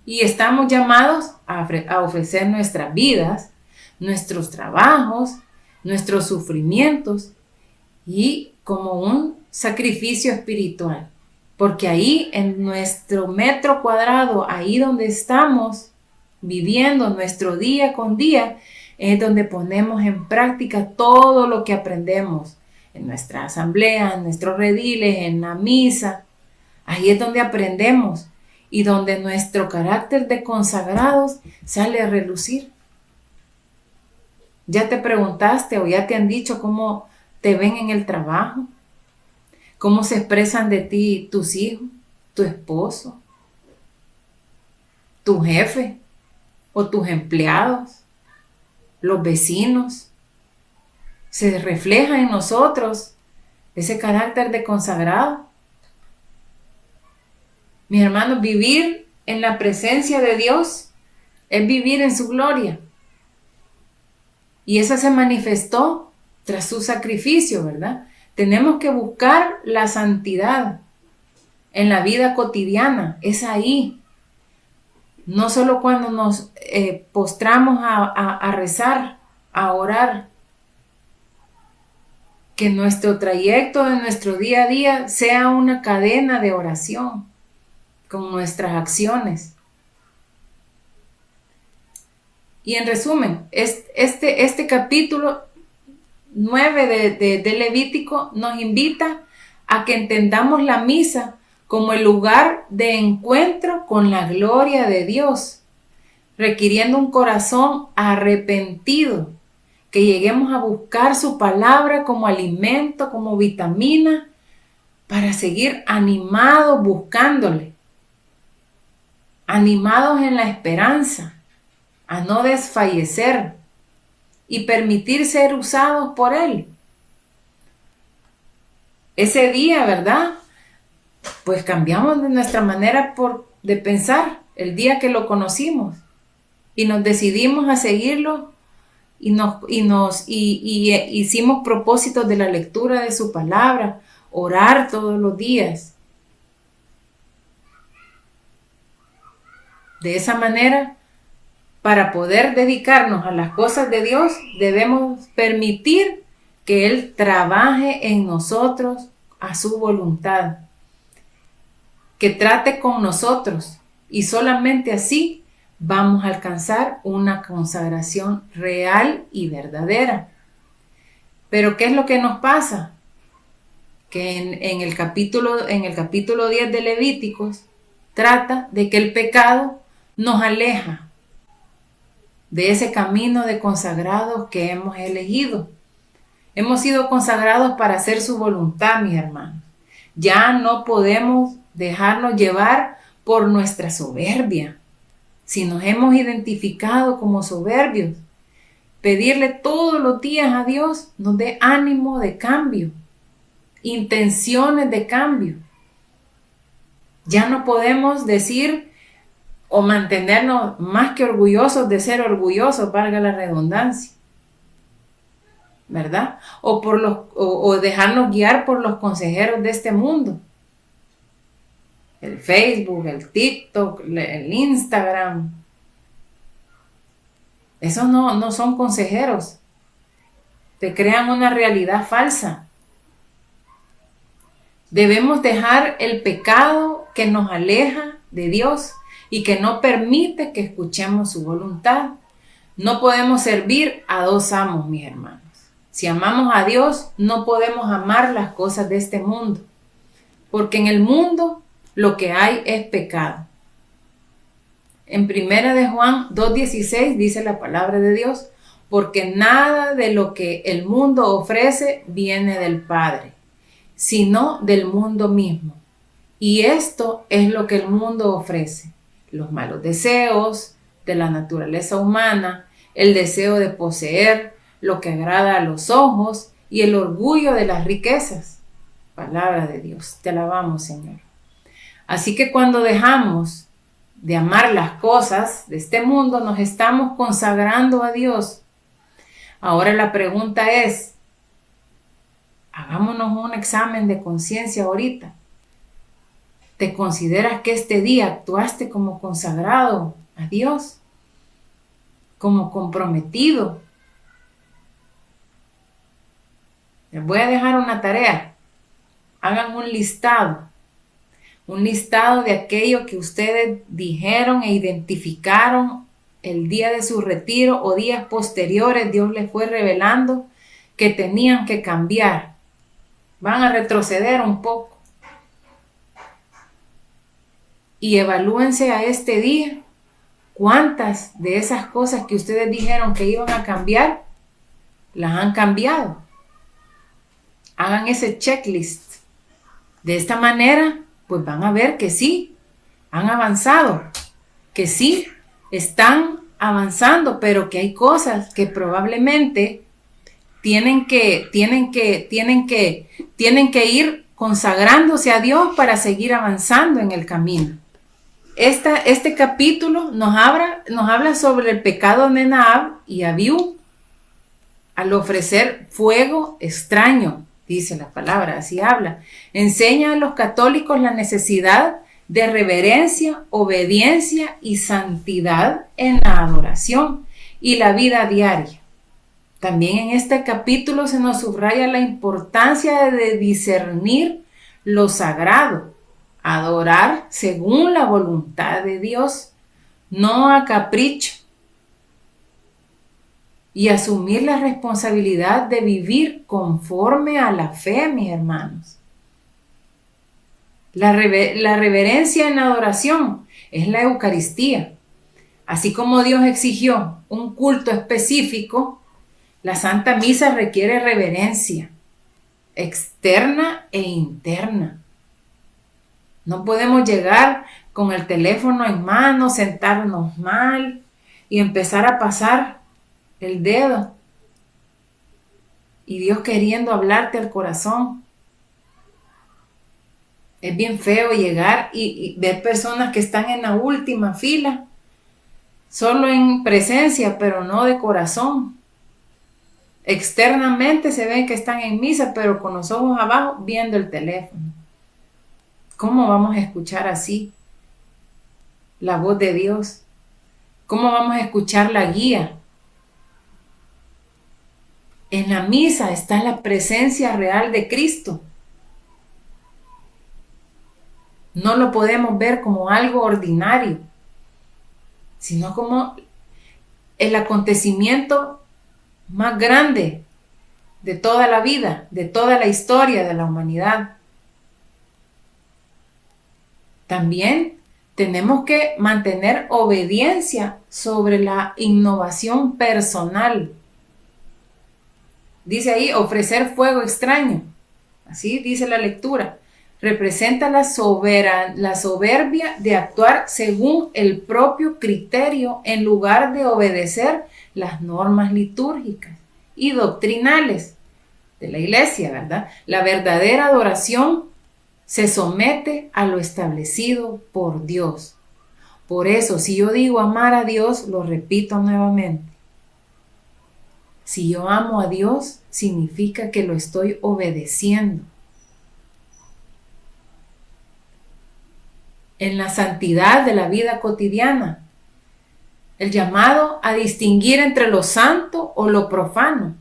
Y estamos llamados a ofrecer nuestras vidas, nuestros trabajos, nuestros sufrimientos, y como un sacrificio espiritual. Porque ahí en nuestro metro cuadrado, ahí donde estamos viviendo nuestro día con día, es donde ponemos en práctica todo lo que aprendemos en nuestra asamblea, en nuestros rediles, en la misa. Ahí es donde aprendemos y donde nuestro carácter de consagrados sale a relucir. ¿Ya te preguntaste o ya te han dicho cómo te ven en el trabajo? ¿Cómo se expresan de ti tus hijos, tu esposo, tu jefe o tus empleados, los vecinos? ¿Se refleja en nosotros ese carácter de consagrado? Mis hermanos, vivir en la presencia de Dios es vivir en su gloria. Y eso se manifestó tras su sacrificio, ¿verdad? Tenemos que buscar la santidad en la vida cotidiana. Es ahí. No solo cuando nos postramos a rezar, a orar. Que nuestro trayecto de nuestro día a día sea una cadena de oración con nuestras acciones. Y en resumen, este capítulo 9 de Levítico nos invita a que entendamos la misa como el lugar de encuentro con la gloria de Dios, requiriendo un corazón arrepentido, que lleguemos a buscar su palabra como alimento, como vitamina, para seguir animados buscándole, animados en la esperanza, a no desfallecer y permitir ser usados por Él. Ese día, ¿verdad? Pues cambiamos de nuestra manera de pensar el día que lo conocimos y nos decidimos a seguirlo y hicimos propósitos de la lectura de su palabra, orar todos los días. De esa manera, para poder dedicarnos a las cosas de Dios, debemos permitir que Él trabaje en nosotros a su voluntad, que trate con nosotros, y solamente así vamos a alcanzar una consagración real y verdadera. Pero ¿qué es lo que nos pasa? Que en el capítulo 10 de Levíticos trata de que el pecado nos aleja de ese camino de consagrados que hemos elegido. Hemos sido consagrados para hacer su voluntad, mis hermanos. Ya no podemos dejarnos llevar por nuestra soberbia. Si nos hemos identificado como soberbios, pedirle todos los días a Dios nos dé ánimo de cambio, intenciones de cambio. Ya no podemos decir o mantenernos más que orgullosos de ser orgullosos, valga la redundancia, ¿verdad? O dejarnos guiar por los consejeros de este mundo. El Facebook, el TikTok, el Instagram. Esos no son consejeros. Te crean una realidad falsa. Debemos dejar el pecado que nos aleja de Dios y que no permite que escuchemos su voluntad. No podemos servir a dos amos, mis hermanos. Si amamos a Dios, no podemos amar las cosas de este mundo, porque en el mundo lo que hay es pecado. En 1 de Juan 2:16 dice la palabra de Dios, porque nada de lo que el mundo ofrece viene del Padre, sino del mundo mismo. Y esto es lo que el mundo ofrece: los malos deseos de la naturaleza humana, el deseo de poseer lo que agrada a los ojos y el orgullo de las riquezas. Palabra de Dios, te alabamos, Señor. Así que cuando dejamos de amar las cosas de este mundo, nos estamos consagrando a Dios. Ahora la pregunta es, hagámonos un examen de conciencia ahorita. ¿Te consideras que este día actuaste como consagrado a Dios? Como comprometido. Les voy a dejar una tarea. Hagan un listado de aquello que ustedes dijeron e identificaron el día de su retiro o días posteriores. Dios les fue revelando que tenían que cambiar. Van a retroceder un poco. Y evalúense a este día cuántas de esas cosas que ustedes dijeron que iban a cambiar, las han cambiado. Hagan ese checklist. De esta manera, pues van a ver que sí, han avanzado, que sí, están avanzando, pero que hay cosas que probablemente tienen que ir consagrándose a Dios para seguir avanzando en el camino. Este capítulo nos habla sobre el pecado de Nadab y Abiú al ofrecer fuego extraño, dice la palabra, así habla. Enseña a los católicos la necesidad de reverencia, obediencia y santidad en la adoración y la vida diaria. También en este capítulo se nos subraya la importancia de discernir lo sagrado, adorar según la voluntad de Dios, no a capricho, y asumir la responsabilidad de vivir conforme a la fe, mis hermanos. La reverencia en la adoración es la Eucaristía. Así como Dios exigió un culto específico, la Santa Misa requiere reverencia externa e interna. No podemos llegar con el teléfono en mano, sentarnos mal y empezar a pasar el dedo. Y Dios queriendo hablarte al corazón. Es bien feo llegar y ver personas que están en la última fila, solo en presencia, pero no de corazón. Externamente se ven que están en misa, pero con los ojos abajo viendo el teléfono. ¿Cómo vamos a escuchar así la voz de Dios? ¿Cómo vamos a escuchar la guía? En la misa está la presencia real de Cristo. No lo podemos ver como algo ordinario, sino como el acontecimiento más grande de toda la vida, de toda la historia de la humanidad. También tenemos que mantener obediencia sobre la innovación personal. Dice ahí, ofrecer fuego extraño. Así dice la lectura. Representa la soberbia de actuar según el propio criterio en lugar de obedecer las normas litúrgicas y doctrinales de la iglesia, ¿verdad? La verdadera adoración se somete a lo establecido por Dios. Por eso, si yo digo amar a Dios, lo repito nuevamente. Si yo amo a Dios, significa que lo estoy obedeciendo. En la santidad de la vida cotidiana, el llamado a distinguir entre lo santo o lo profano.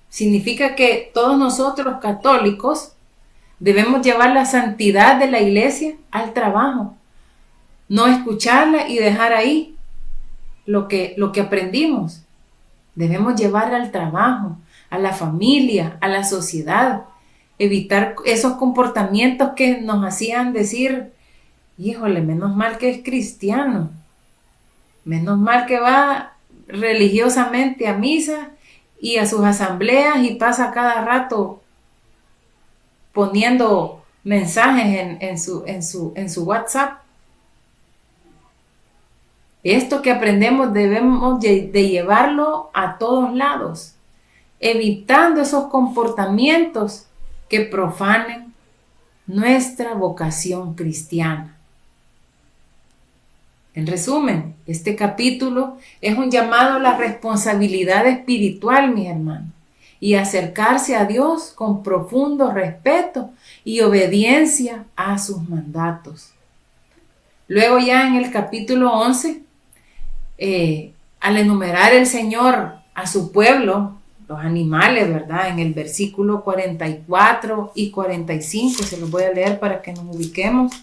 Significa que todos nosotros católicos debemos llevar la santidad de la iglesia al trabajo, no escucharla y dejar ahí lo que aprendimos. Debemos llevarla al trabajo, a la familia, a la sociedad, evitar esos comportamientos que nos hacían decir, híjole, menos mal que es cristiano, menos mal que va religiosamente a misa y a sus asambleas y pasa cada rato poniendo mensajes en su WhatsApp. Esto que aprendemos debemos de llevarlo a todos lados, evitando esos comportamientos que profanen nuestra vocación cristiana. En resumen, este capítulo es un llamado a la responsabilidad espiritual, mis hermanos, y acercarse a Dios con profundo respeto y obediencia a sus mandatos. Luego ya en el capítulo 11, al enumerar el Señor a su pueblo, los animales, ¿verdad? En el versículo 44 y 45, se los voy a leer para que nos ubiquemos.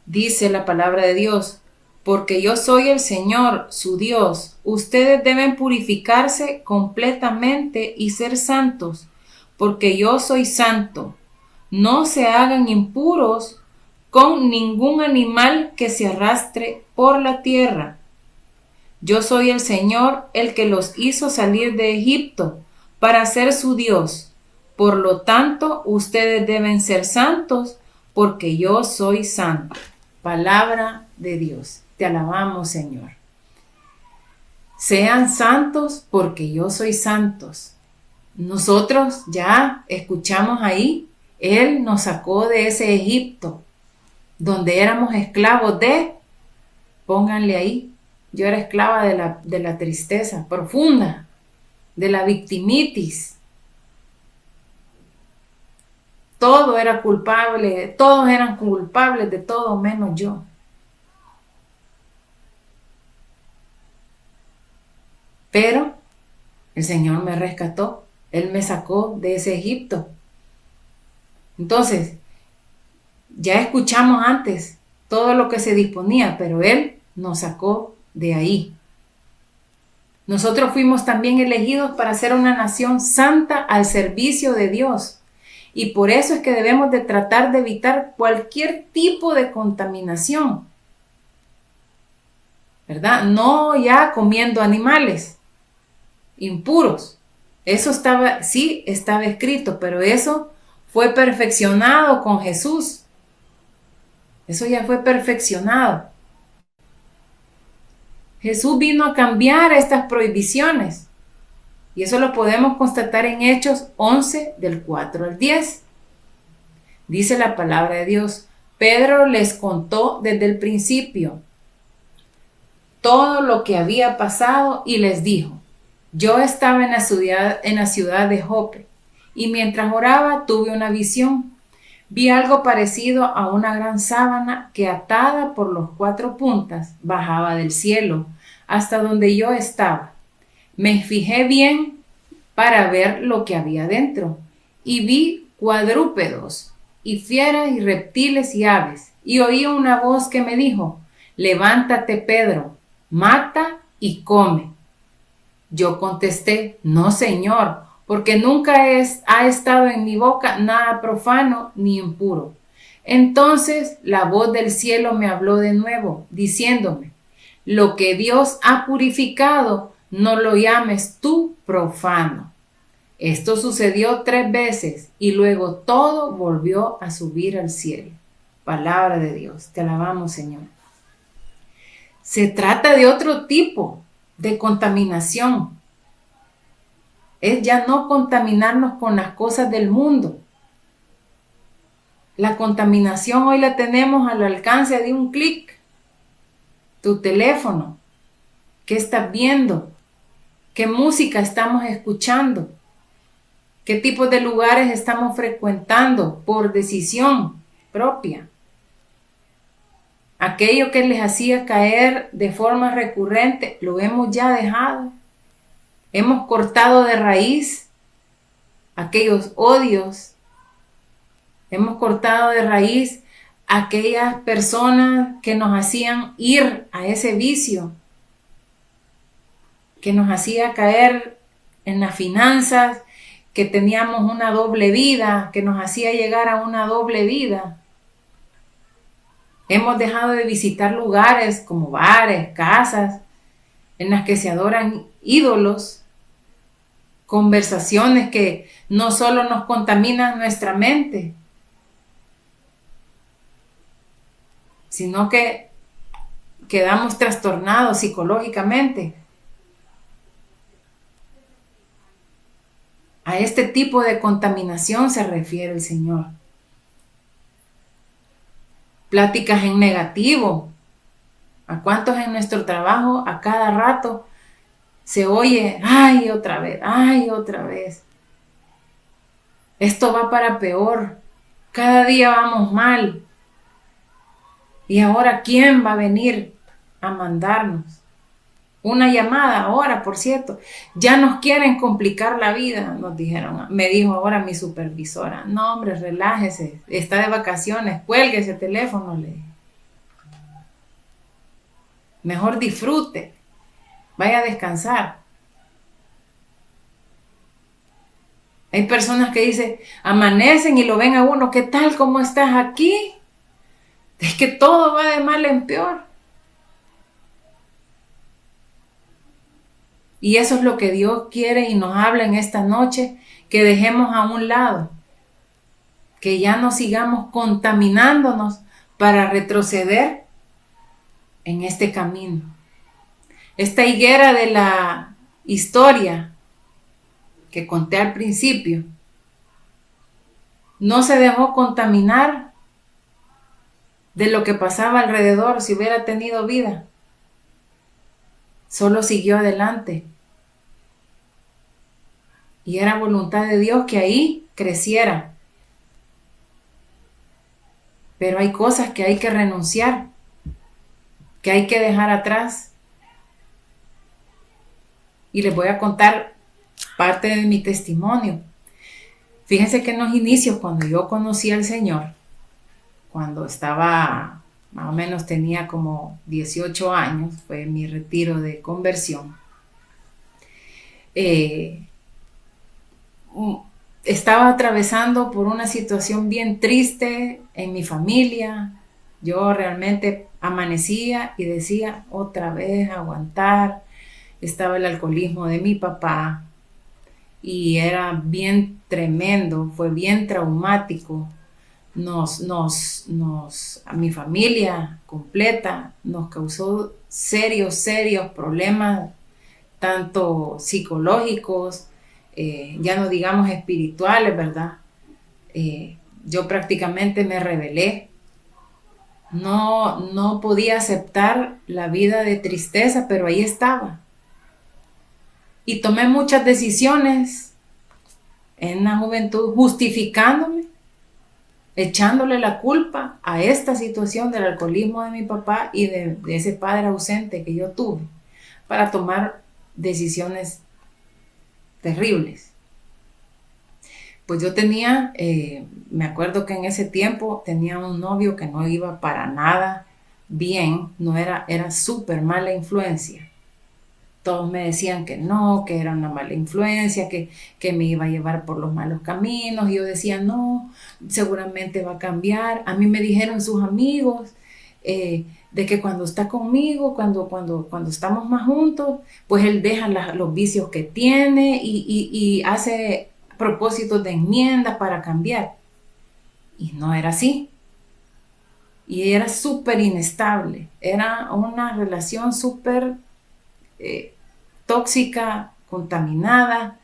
Dice la palabra de Dios, porque yo soy el Señor, su Dios. Ustedes deben purificarse completamente y ser santos, porque yo soy santo. No se hagan impuros con ningún animal que se arrastre por la tierra. Yo soy el Señor, el que los hizo salir de Egipto para ser su Dios. Por lo tanto, ustedes deben ser santos, porque yo soy santo. Palabra de Dios. Te alabamos, Señor. Sean santos, porque yo soy santos. Nosotros ya escuchamos ahí Él nos sacó de ese Egipto, donde éramos esclavos de, pónganle ahí, yo era esclava de la tristeza profunda, de la victimitis. Todo era culpable, todos eran culpables de todo menos yo. Pero el Señor me rescató, Él me sacó de ese Egipto. Entonces, ya escuchamos antes todo lo que se disponía, pero Él nos sacó de ahí. Nosotros fuimos también elegidos para ser una nación santa al servicio de Dios. Y por eso es que debemos de tratar de evitar cualquier tipo de contaminación, ¿verdad? No ya comiendo animales impuros. Eso estaba, sí, estaba escrito, pero eso fue perfeccionado con Jesús. Eso ya fue perfeccionado. Jesús vino a cambiar estas prohibiciones. Y eso lo podemos constatar en Hechos 11, del 4 al 10. Dice la palabra de Dios: Pedro les contó desde el principio todo lo que había pasado y les dijo: yo estaba en la ciudad de Jope, y mientras oraba tuve una visión. Vi algo parecido a una gran sábana que, atada por los 4 puntas, bajaba del cielo hasta donde yo estaba. Me fijé bien para ver lo que había dentro, y vi cuadrúpedos y fieras y reptiles y aves, y oí una voz que me dijo: levántate, Pedro, mata y come. Yo contesté: no, Señor, porque nunca ha estado en mi boca nada profano ni impuro. Entonces la voz del cielo me habló de nuevo, diciéndome: lo que Dios ha purificado, no lo llames tú profano. Esto sucedió 3 veces y luego todo volvió a subir al cielo. Palabra de Dios, te alabamos, Señor. Se trata de otro tipo de contaminación. Es ya no contaminarnos con las cosas del mundo. La contaminación hoy la tenemos al alcance de un clic. Tu teléfono, ¿qué estás viendo? ¿Qué música estamos escuchando? ¿Qué tipo de lugares estamos frecuentando por decisión propia? Aquello que les hacía caer de forma recurrente, lo hemos ya dejado. Hemos cortado de raíz aquellos odios. Hemos cortado de raíz aquellas personas que nos hacían ir a ese vicio, que nos hacía caer en las finanzas, que teníamos una doble vida, que nos hacía llegar a una doble vida. Hemos dejado de visitar lugares como bares, casas, en las que se adoran ídolos, conversaciones que no solo nos contaminan nuestra mente, sino que quedamos trastornados psicológicamente. A este tipo de contaminación se refiere el Señor. Pláticas en negativo. ¿A cuántos en nuestro trabajo a cada rato se oye: ay, otra vez, ay, otra vez? Esto va para peor. Cada día vamos mal. ¿Y ahora quién va a venir a mandarnos? Una llamada ahora, por cierto. Ya nos quieren complicar la vida, nos dijeron. Me dijo ahora mi supervisora: no, hombre, relájese, está de vacaciones, cuelgue ese teléfono, le dije. Mejor disfrute, vaya a descansar. Hay personas que dicen, amanecen y lo ven a uno: ¿qué tal? ¿Cómo estás aquí? Es que todo va de mal en peor. Y eso es lo que Dios quiere y nos habla en esta noche, que dejemos a un lado, que ya no sigamos contaminándonos para retroceder en este camino. Esta higuera de la historia que conté al principio No se dejó contaminar de lo que pasaba alrededor si hubiera tenido vida. Solo siguió adelante. Y era voluntad de Dios que ahí creciera. Pero hay cosas que hay que renunciar, que hay que dejar atrás. Y les voy a contar parte de mi testimonio. Fíjense que en los inicios, cuando yo conocí al Señor, cuando estaba, más o menos tenía como 18 años, fue mi retiro de conversión, estaba atravesando por una situación bien triste en mi familia. Yo realmente amanecía y decía, otra vez aguantar. Estaba el alcoholismo de mi papá y era bien tremendo, fue bien traumático. A mi familia completa nos causó serios problemas, tanto psicológicos, ya no digamos espirituales, ¿verdad? Yo prácticamente me rebelé. No podía aceptar la vida de tristeza, pero ahí estaba. Y tomé muchas decisiones en la juventud justificándome, echándole la culpa a esta situación del alcoholismo de mi papá y de ese padre ausente que yo tuve para tomar decisiones terribles. Pues yo tenía, me acuerdo que en ese tiempo tenía un novio que no iba para nada bien, era súper mala influencia. Todos me decían que no, que era una mala influencia, que me iba a llevar por los malos caminos. Y yo decía, no, seguramente va a cambiar. A mí me dijeron sus amigos de que cuando está conmigo, cuando estamos más juntos, pues él deja los vicios que tiene y hace propósitos de enmienda para cambiar. Y no era así. Y era súper inestable. Era una relación súper tóxica, contaminada.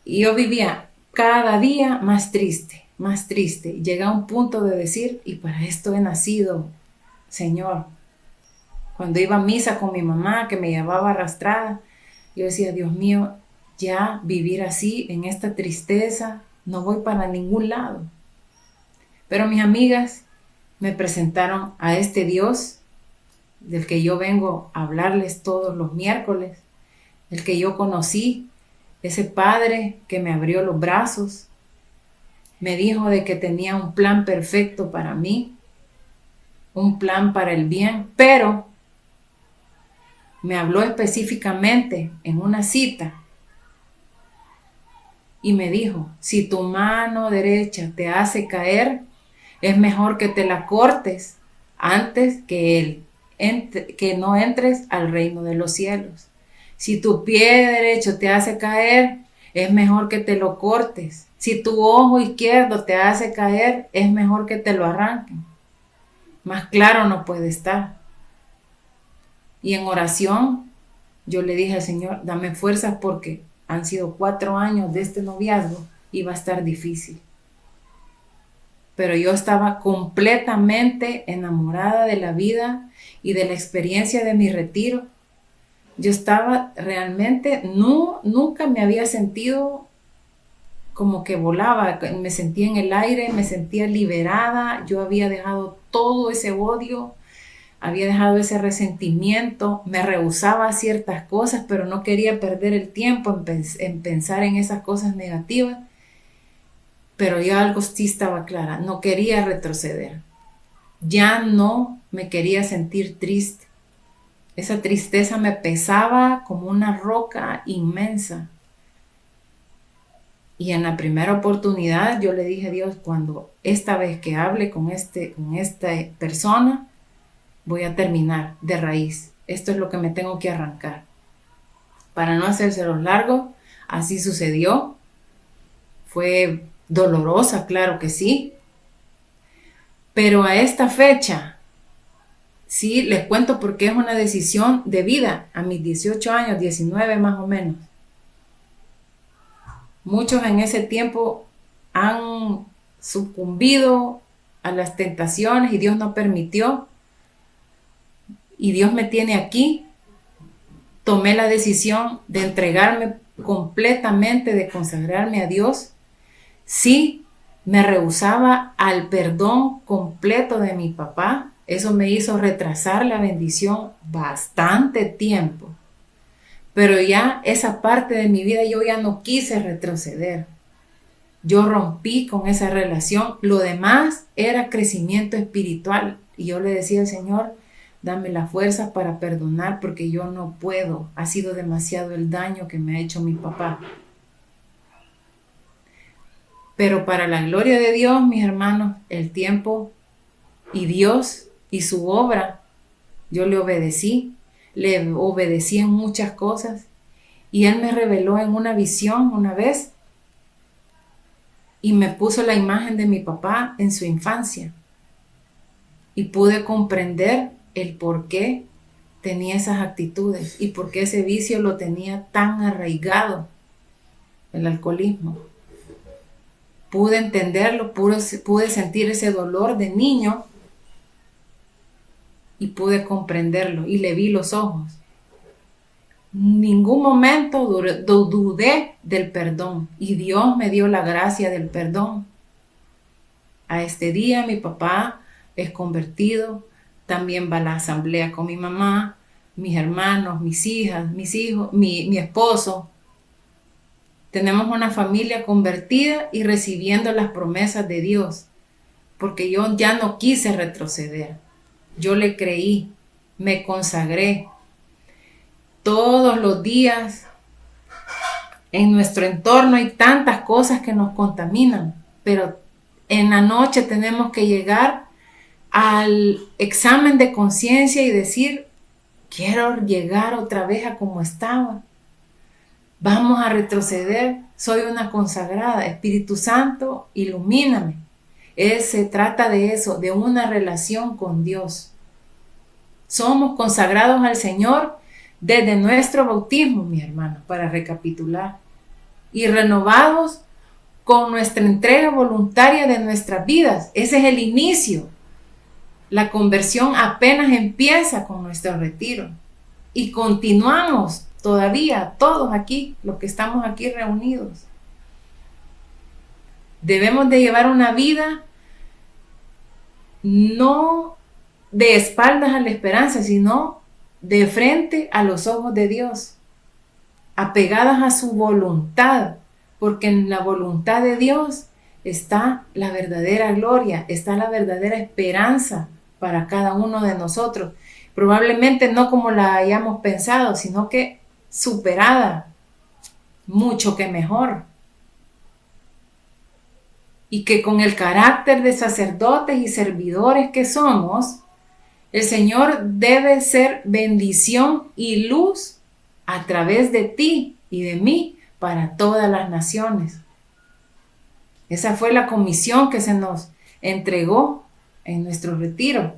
Y yo vivía cada día más triste, más triste. Llegué a un punto de decir, y para esto he nacido, Señor. Cuando iba a misa con mi mamá, que me llevaba arrastrada, yo decía, Dios mío, ya vivir así, en esta tristeza, no voy para ningún lado. Pero mis amigas me presentaron a este Dios del que yo vengo a hablarles todos los miércoles, el que yo conocí, ese Padre que me abrió los brazos, me dijo de que tenía un plan perfecto para mí, un plan para el bien, pero me habló específicamente en una cita y me dijo, si tu mano derecha te hace caer, es mejor que te la cortes antes que no entres al reino de los cielos. Si tu pie derecho te hace caer, es mejor que te lo cortes. Si tu ojo izquierdo te hace caer, es mejor que te lo arranquen. Más claro no puede estar. Y en oración, yo le dije al Señor, dame fuerzas porque han sido 4 años de este noviazgo y va a estar difícil. Pero yo estaba completamente enamorada de la vida y de la experiencia de mi retiro. Yo estaba realmente, nunca me había sentido como que volaba, me sentía en el aire, me sentía liberada. Yo había dejado todo ese odio, había dejado ese resentimiento, me rehusaba a ciertas cosas, pero no quería perder el tiempo en pensar en esas cosas negativas. Pero yo algo sí estaba clara, no quería retroceder. Ya no me quería sentir triste. Esa tristeza me pesaba como una roca inmensa. Y en la primera oportunidad yo le dije a Dios, cuando esta vez que hable con esta persona, voy a terminar de raíz. Esto es lo que me tengo que arrancar. Para no hacérselos largo, así sucedió. Fue dolorosa, claro que sí. Pero a esta fecha, sí, les cuento porque es una decisión de vida, a mis 18 años, 19 más o menos. Muchos en ese tiempo han habían sucumbido a las tentaciones y Dios no permitió. Y Dios me tiene aquí. Tomé la decisión de entregarme completamente, de consagrarme a Dios. Sí, me rehusaba al perdón completo de mi papá. Eso me hizo retrasar la bendición bastante tiempo. Pero ya esa parte de mi vida yo ya no quise retroceder. Yo rompí con esa relación. Lo demás era crecimiento espiritual. Y yo le decía al Señor, dame la fuerza para perdonar porque yo no puedo. Ha sido demasiado el daño que me ha hecho mi papá. Pero para la gloria de Dios, mis hermanos, el tiempo y Dios y su obra, yo le obedecí en muchas cosas. Y Él me reveló en una visión una vez y me puso la imagen de mi papá en su infancia. Y pude comprender el por qué tenía esas actitudes y por qué ese vicio lo tenía tan arraigado, el alcoholismo. Pude entenderlo, pude sentir ese dolor de niño y pude comprenderlo y le vi los ojos. En ningún momento dudé del perdón y Dios me dio la gracia del perdón. A este día mi papá es convertido, también va a la asamblea con mi mamá, mis hermanos, mis hijas, mis hijos, mi esposo. Tenemos una familia convertida y recibiendo las promesas de Dios, porque yo ya no quise retroceder. Yo le creí, me consagré. Todos los días en nuestro entorno hay tantas cosas que nos contaminan, pero en la noche tenemos que llegar al examen de conciencia y decir, quiero llegar otra vez a como estaba. Vamos a retroceder, soy una consagrada, Espíritu Santo, ilumíname. Se trata de eso, de una relación con Dios. Somos consagrados al Señor desde nuestro bautismo, mis hermanos, para recapitular. Y renovados con nuestra entrega voluntaria de nuestras vidas. Ese es el inicio. La conversión apenas empieza con nuestro retiro. Y continuamos todavía, todos aquí, los que estamos aquí reunidos. Debemos de llevar una vida no de espaldas a la esperanza, sino de frente a los ojos de Dios, apegadas a su voluntad, porque en la voluntad de Dios está la verdadera gloria, está la verdadera esperanza para cada uno de nosotros. Probablemente no como la hayamos pensado, sino que superada, mucho que mejor. Y que con el carácter de sacerdotes y servidores que somos, el Señor debe ser bendición y luz a través de ti y de mí para todas las naciones. Esa fue la comisión que se nos entregó en nuestro retiro.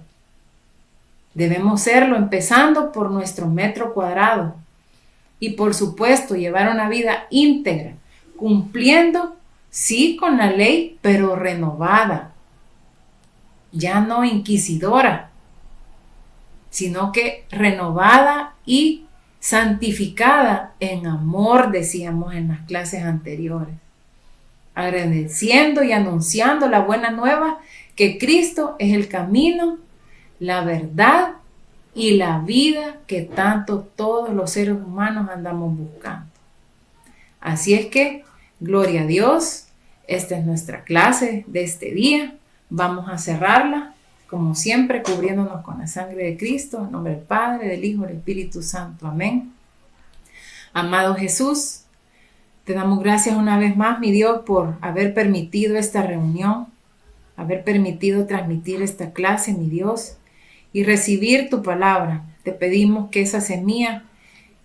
Debemos serlo empezando por nuestro metro cuadrado y por supuesto llevar una vida íntegra, cumpliendo sí con la ley, pero renovada, ya no inquisidora, sino que renovada y santificada en amor, decíamos en las clases anteriores, agradeciendo y anunciando la buena nueva que Cristo es el camino, la verdad y la vida que tanto todos los seres humanos andamos buscando. Así es que, gloria a Dios, esta es nuestra clase de este día. Vamos a cerrarla, como siempre, cubriéndonos con la sangre de Cristo, en nombre del Padre, del Hijo y del Espíritu Santo. Amén. Amado Jesús, te damos gracias una vez más, mi Dios, por haber permitido esta reunión, haber permitido transmitir esta clase, mi Dios, y recibir tu palabra. Te pedimos que esa semilla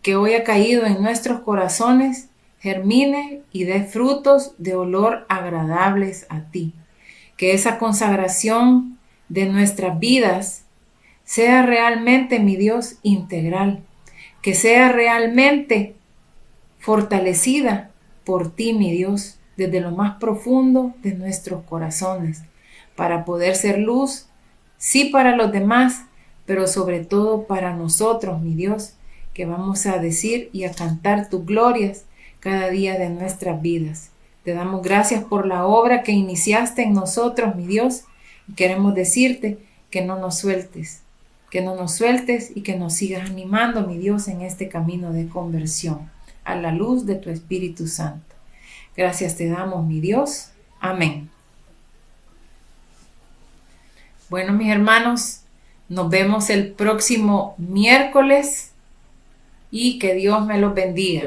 que hoy ha caído en nuestros corazones germine y dé frutos de olor agradables a ti. Que esa consagración de nuestras vidas sea realmente, mi Dios, integral. Que sea realmente fortalecida por ti, mi Dios. desde lo más profundo de nuestros corazones, para poder ser luz, sí para los demás, pero sobre todo para nosotros, mi Dios, que vamos a decir y a cantar tus glorias cada día de nuestras vidas. Te damos gracias por la obra que iniciaste en nosotros, mi Dios, y queremos decirte que no nos sueltes, que no nos sueltes y que nos sigas animando, mi Dios, en este camino de conversión, a la luz de tu Espíritu Santo. Gracias te damos, mi Dios. Amén. Bueno, mis hermanos, nos vemos el próximo miércoles y que Dios me los bendiga.